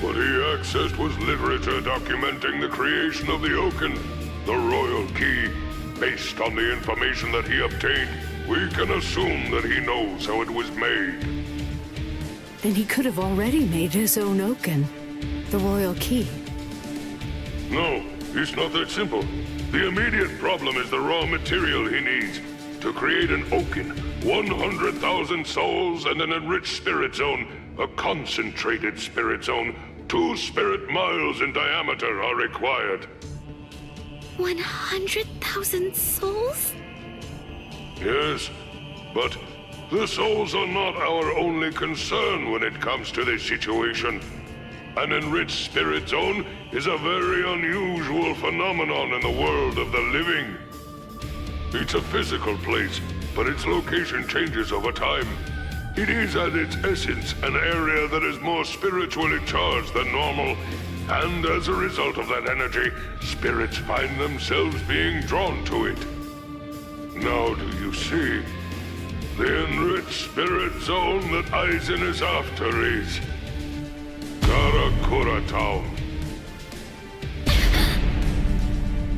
What he accessed was literature documenting the creation of the Oaken, the Royal Key. Based on the information that he obtained, we can assume that he knows how it was made. Then he could have already made his own Oaken, the Royal Key. No, it's not that simple. The immediate problem is the raw material he needs. To create an Oaken, 100,000 souls and an enriched spirit zone, a concentrated spirit zone, 2 spirit miles in diameter are required. 100,000 souls? Yes, but the souls are not our only concern when it comes to this situation. An enriched spirit zone is a very unusual phenomenon in the world of the living. It's a physical place, but its location changes over time. It is at its essence an area that is more spiritually charged than normal, and as a result of that energy, spirits find themselves being drawn to it. Now do you see? The enriched spirit zone that Aizen is after is Karakura Town.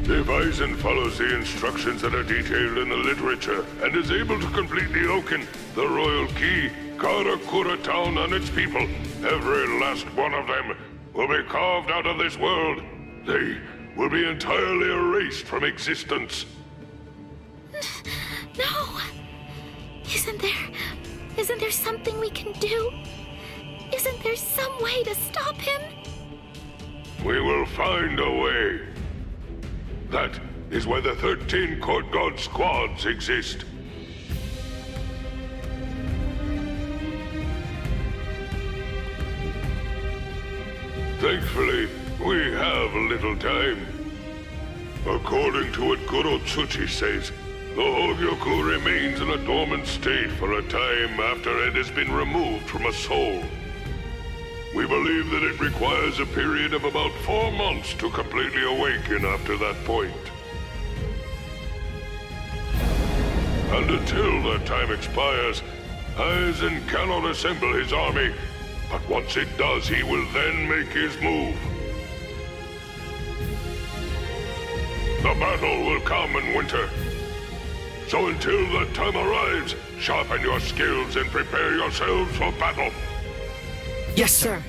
If Aizen follows the instructions that are detailed in the literature and is able to complete the Oaken, the Royal Key, Karakura Town and its people, every last one of them, will be carved out of this world. They will be entirely erased from existence. No! Isn't there something we can do? Isn't there some way to stop him? We will find a way. That is why the 13 Court Guard squads exist. Thankfully, we have little time. According to what Goro Tsuchi says, the Hueco remains in a dormant state for a time after it has been removed from a soul. We believe that it requires a period of about 4 months to completely awaken after that point. And until that time expires, Aizen cannot assemble his army, but once it does, he will then make his move. The battle will come in winter. So until that time arrives, sharpen your skills and prepare yourselves for battle. Yes, sir.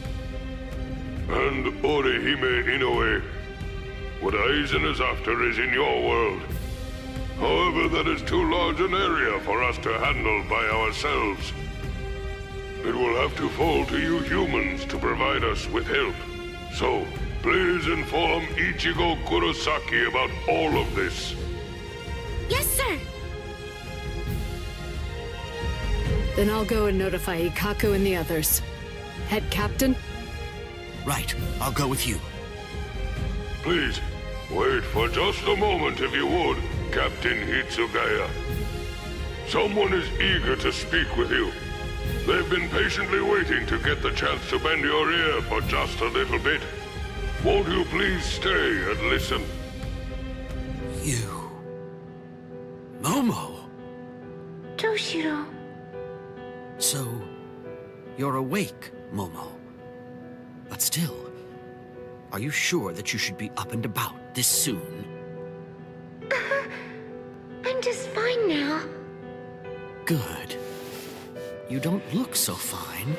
And Orihime Inoue, what Aizen is after is in your world. However, that is too large an area for us to handle by ourselves. It will have to fall to you humans to provide us with help. So, please inform Ichigo Kurosaki about all of this. Yes, sir. Then I'll go and notify Ikaku and the others. Head captain? Right, I'll go with you. Please, wait for just a moment if you would, Captain Hitsugaya. Someone is eager to speak with you. They've been patiently waiting to get the chance to bend your ear for just a little bit. Won't you please stay and listen? You... Momo! Toshiro. So, you're awake, Momo. But still, are you sure that you should be up and about this soon? I'm just fine now. Good. You don't look so fine,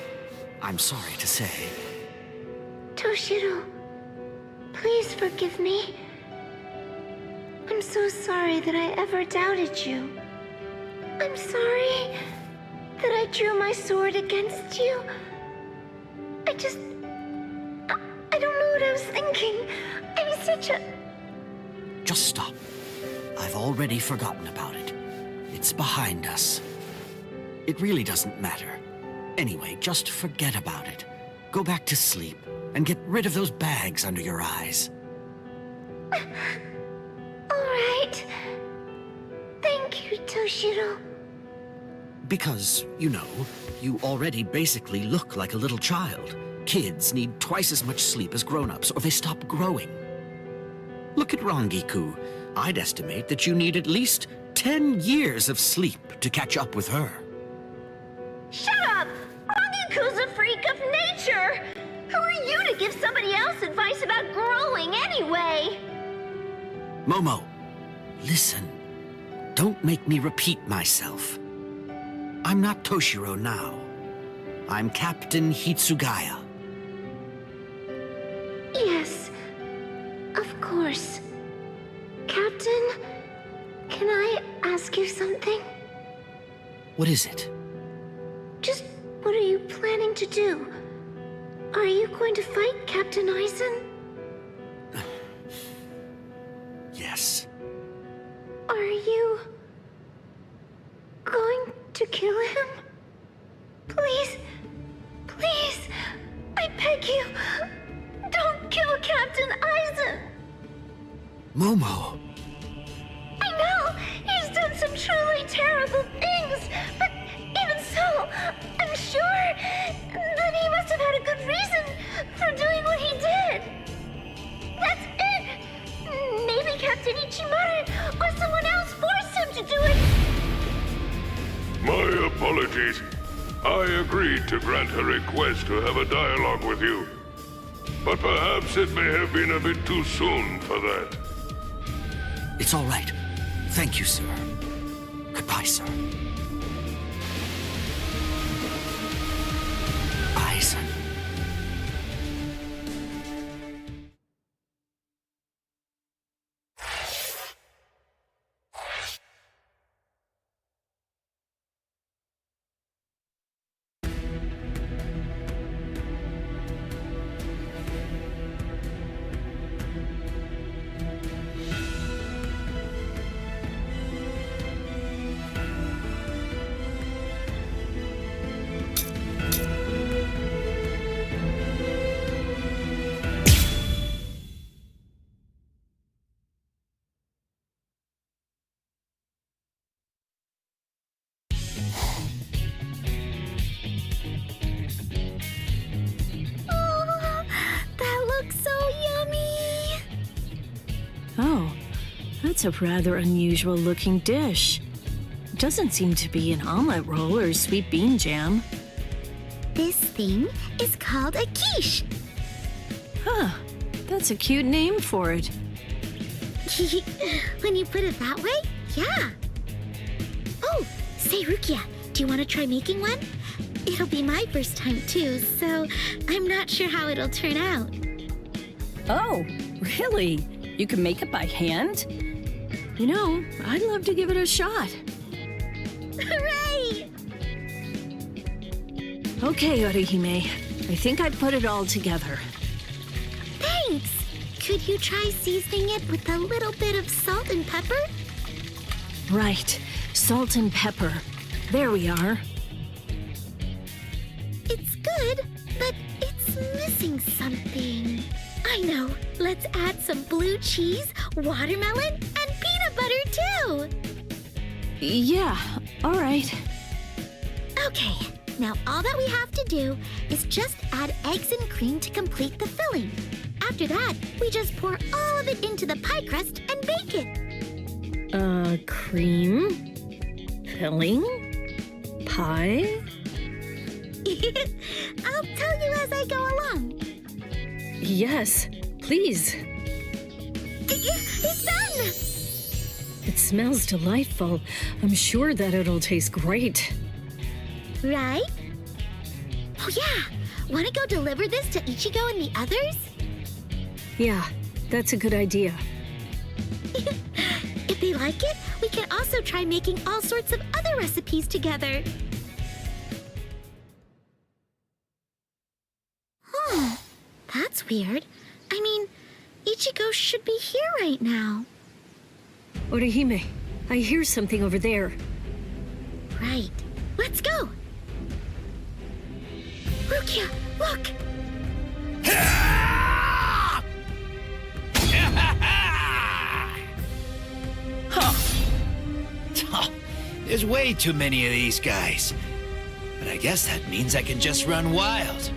I'm sorry to say. Toshiro, please forgive me. I'm so sorry that I ever doubted you. I'm sorry that I drew my sword against you. I don't know what I was thinking. I'm such a... Just stop. I've already forgotten about it. It's behind us. It really doesn't matter. Anyway, just forget about it. Go back to sleep and get rid of those bags under your eyes. All right. Thank you, Toshiro. Because, you know, you already basically look like a little child. Kids need twice as much sleep as grown-ups, or they stop growing. Look at Rangiku. I'd estimate that you need at least 10 years of sleep to catch up with her. Shut up! Rangiku's a freak of nature! Who are you to give somebody else advice about growing anyway? Momo, listen. Don't make me repeat myself. I'm not Toshiro now. I'm Captain Hitsugaya. Yes, of course. Captain, can I ask you something? What is it? Just what are you planning to do? Are you going to fight Captain Aizen? Yes. Are you going to kill him? Please, please, I beg you, don't kill Captain Aizen! Momo! I know, he's done some truly terrible things, but even so, I'm sure that he must have had a good reason for doing what he did. That's it! Maybe Captain Ichimaru or someone else forced him to do it! My apologies. I agreed to grant her request to have a dialogue with you. But perhaps it may have been a bit too soon for that. It's all right. Thank you, sir. Goodbye, sir. Aizen. Oh, that's a rather unusual looking dish. Doesn't seem to be an omelet roll or sweet bean jam. This thing is called a quiche. Huh, that's a cute name for it. When you put it that way, yeah. Oh, say Rukia, do you want to try making one? It'll be my first time too, so I'm not sure how it'll turn out. Oh, really? You can make it by hand? You know, I'd love to give it a shot. Hooray! Okay, Orihime. I think I put it all together. Thanks! Could you try seasoning it with a little bit of salt and pepper? Right. Salt and pepper. There we are. It's good, but it's missing something. I know. Let's add some blue cheese, watermelon, and peanut butter too. Yeah, all right. Okay, now all that we have to do is just add eggs and cream to complete the filling. After that, we just pour all of it into the pie crust and bake it. Cream? Filling? Pie? I'll tell you as I go along. Yes, please. It's done! It smells delightful. I'm sure that it'll taste great. Right? Oh yeah, want to go deliver this to Ichigo and the others? Yeah, that's a good idea. If they like it, we can also try making all sorts of other recipes together. That's weird. I mean, Ichigo should be here right now. Orihime, I hear something over there. Right. Let's go! Rukia, look! There's way too many of these guys. But I guess that means I can just run wild.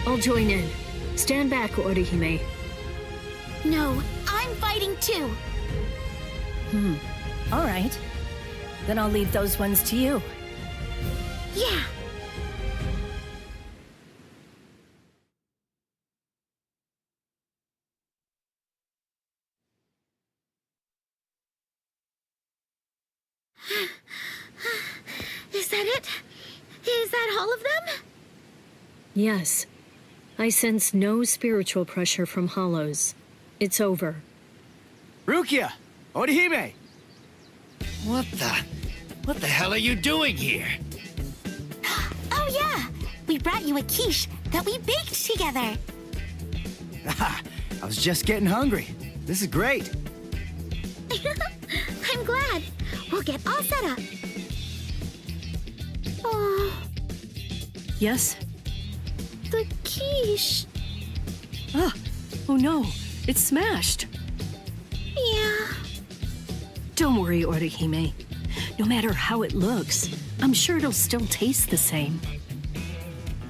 I'll join in. Stand back, Orihime. No, I'm fighting too. All right. Then I'll leave those ones to you. Yeah. Is that it? Is that all of them? Yes. I sense no spiritual pressure from Hollows. It's over. Rukia! Orihime! What the hell are you doing here? Oh yeah! We brought you a quiche that we baked together. I was just getting hungry. This is great. I'm glad. We'll get all set up. Oh, Yes? the quiche. Ah! Oh no! It's smashed! Yeah. Don't worry, Orihime. No matter how it looks, I'm sure it'll still taste the same.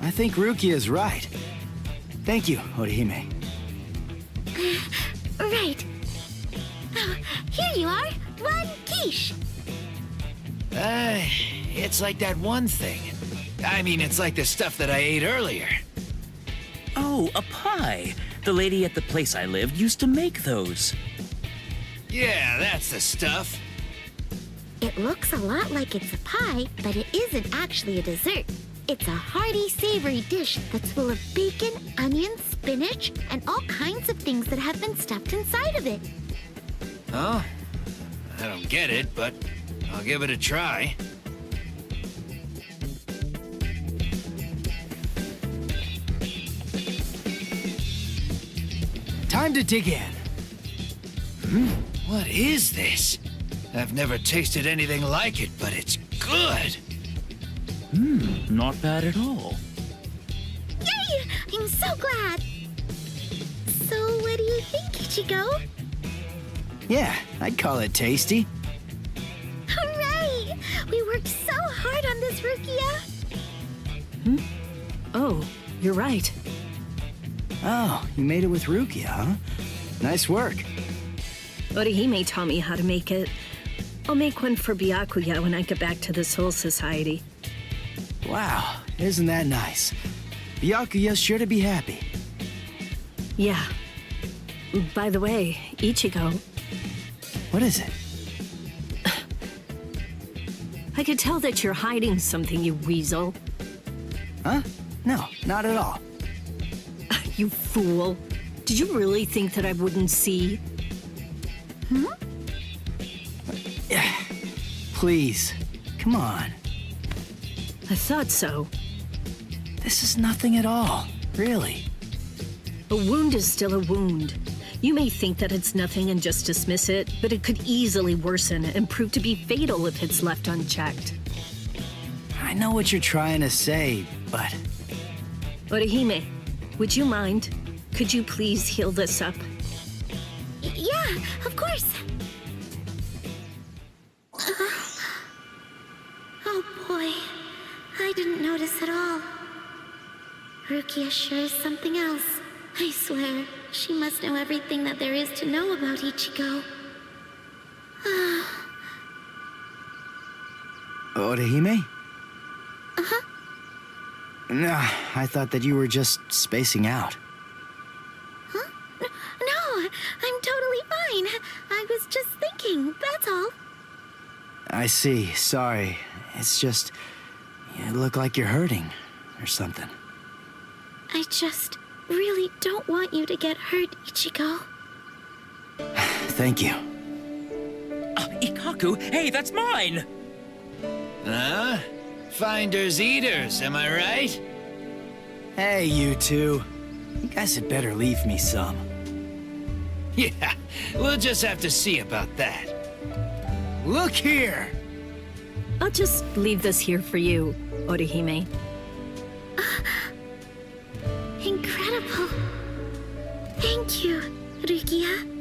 I think Rukia is right. Thank you, Orihime. Right. Oh, here you are. One quiche. It's like that one thing. I mean, it's like the stuff that I ate earlier. Oh, a pie. The lady at the place I lived used to make those. Yeah, that's the stuff. It looks a lot like it's a pie, but it isn't actually a dessert. It's a hearty, savory dish that's full of bacon, onions, spinach, and all kinds of things that have been stuffed inside of it. Oh, I don't get it, but I'll give it a try. Time to dig in. What is this? I've never tasted anything like it, but it's good. Not bad at all. Yay! I'm so glad. So what do you think, Ichigo? Yeah, I'd call it tasty. Hooray! We worked so hard on this, Rukia. Oh, you're right. Oh, you made it with Rukia, huh? Nice work. Orihime taught me how to make it. I'll make one for Byakuya when I get back to the Soul Society. Wow, isn't that nice? Byakuya's sure to be happy. Yeah. By the way, Ichigo. What is it? I could tell that you're hiding something, you weasel. Huh? No, not at all. You fool. Did you really think that I wouldn't see? Please, come on. I thought so. This is nothing at all, really. A wound is still a wound. You may think that it's nothing and just dismiss it, but it could easily worsen and prove to be fatal if it's left unchecked. I know what you're trying to say, but... Orihime, would you mind? Could you please heal this up? Yeah, of course. Oh boy, I didn't notice at all. Rukia sure is something else. I swear, she must know everything that there is to know about Ichigo. Orihime? Uh-huh. No, I thought that you were just spacing out. Huh? No, I'm totally fine. I was just thinking, that's all. I see, sorry. It's just... you look like you're hurting, or something. I just really don't want you to get hurt, Ichigo. Thank you. Ikaku, hey, that's mine! Huh? Finders eaters, am I right? Hey, you two. You guys had better leave me some. Yeah, we'll just have to see about that. Look here! I'll just leave this here for you, Orihime. Incredible. Thank you, Rukia.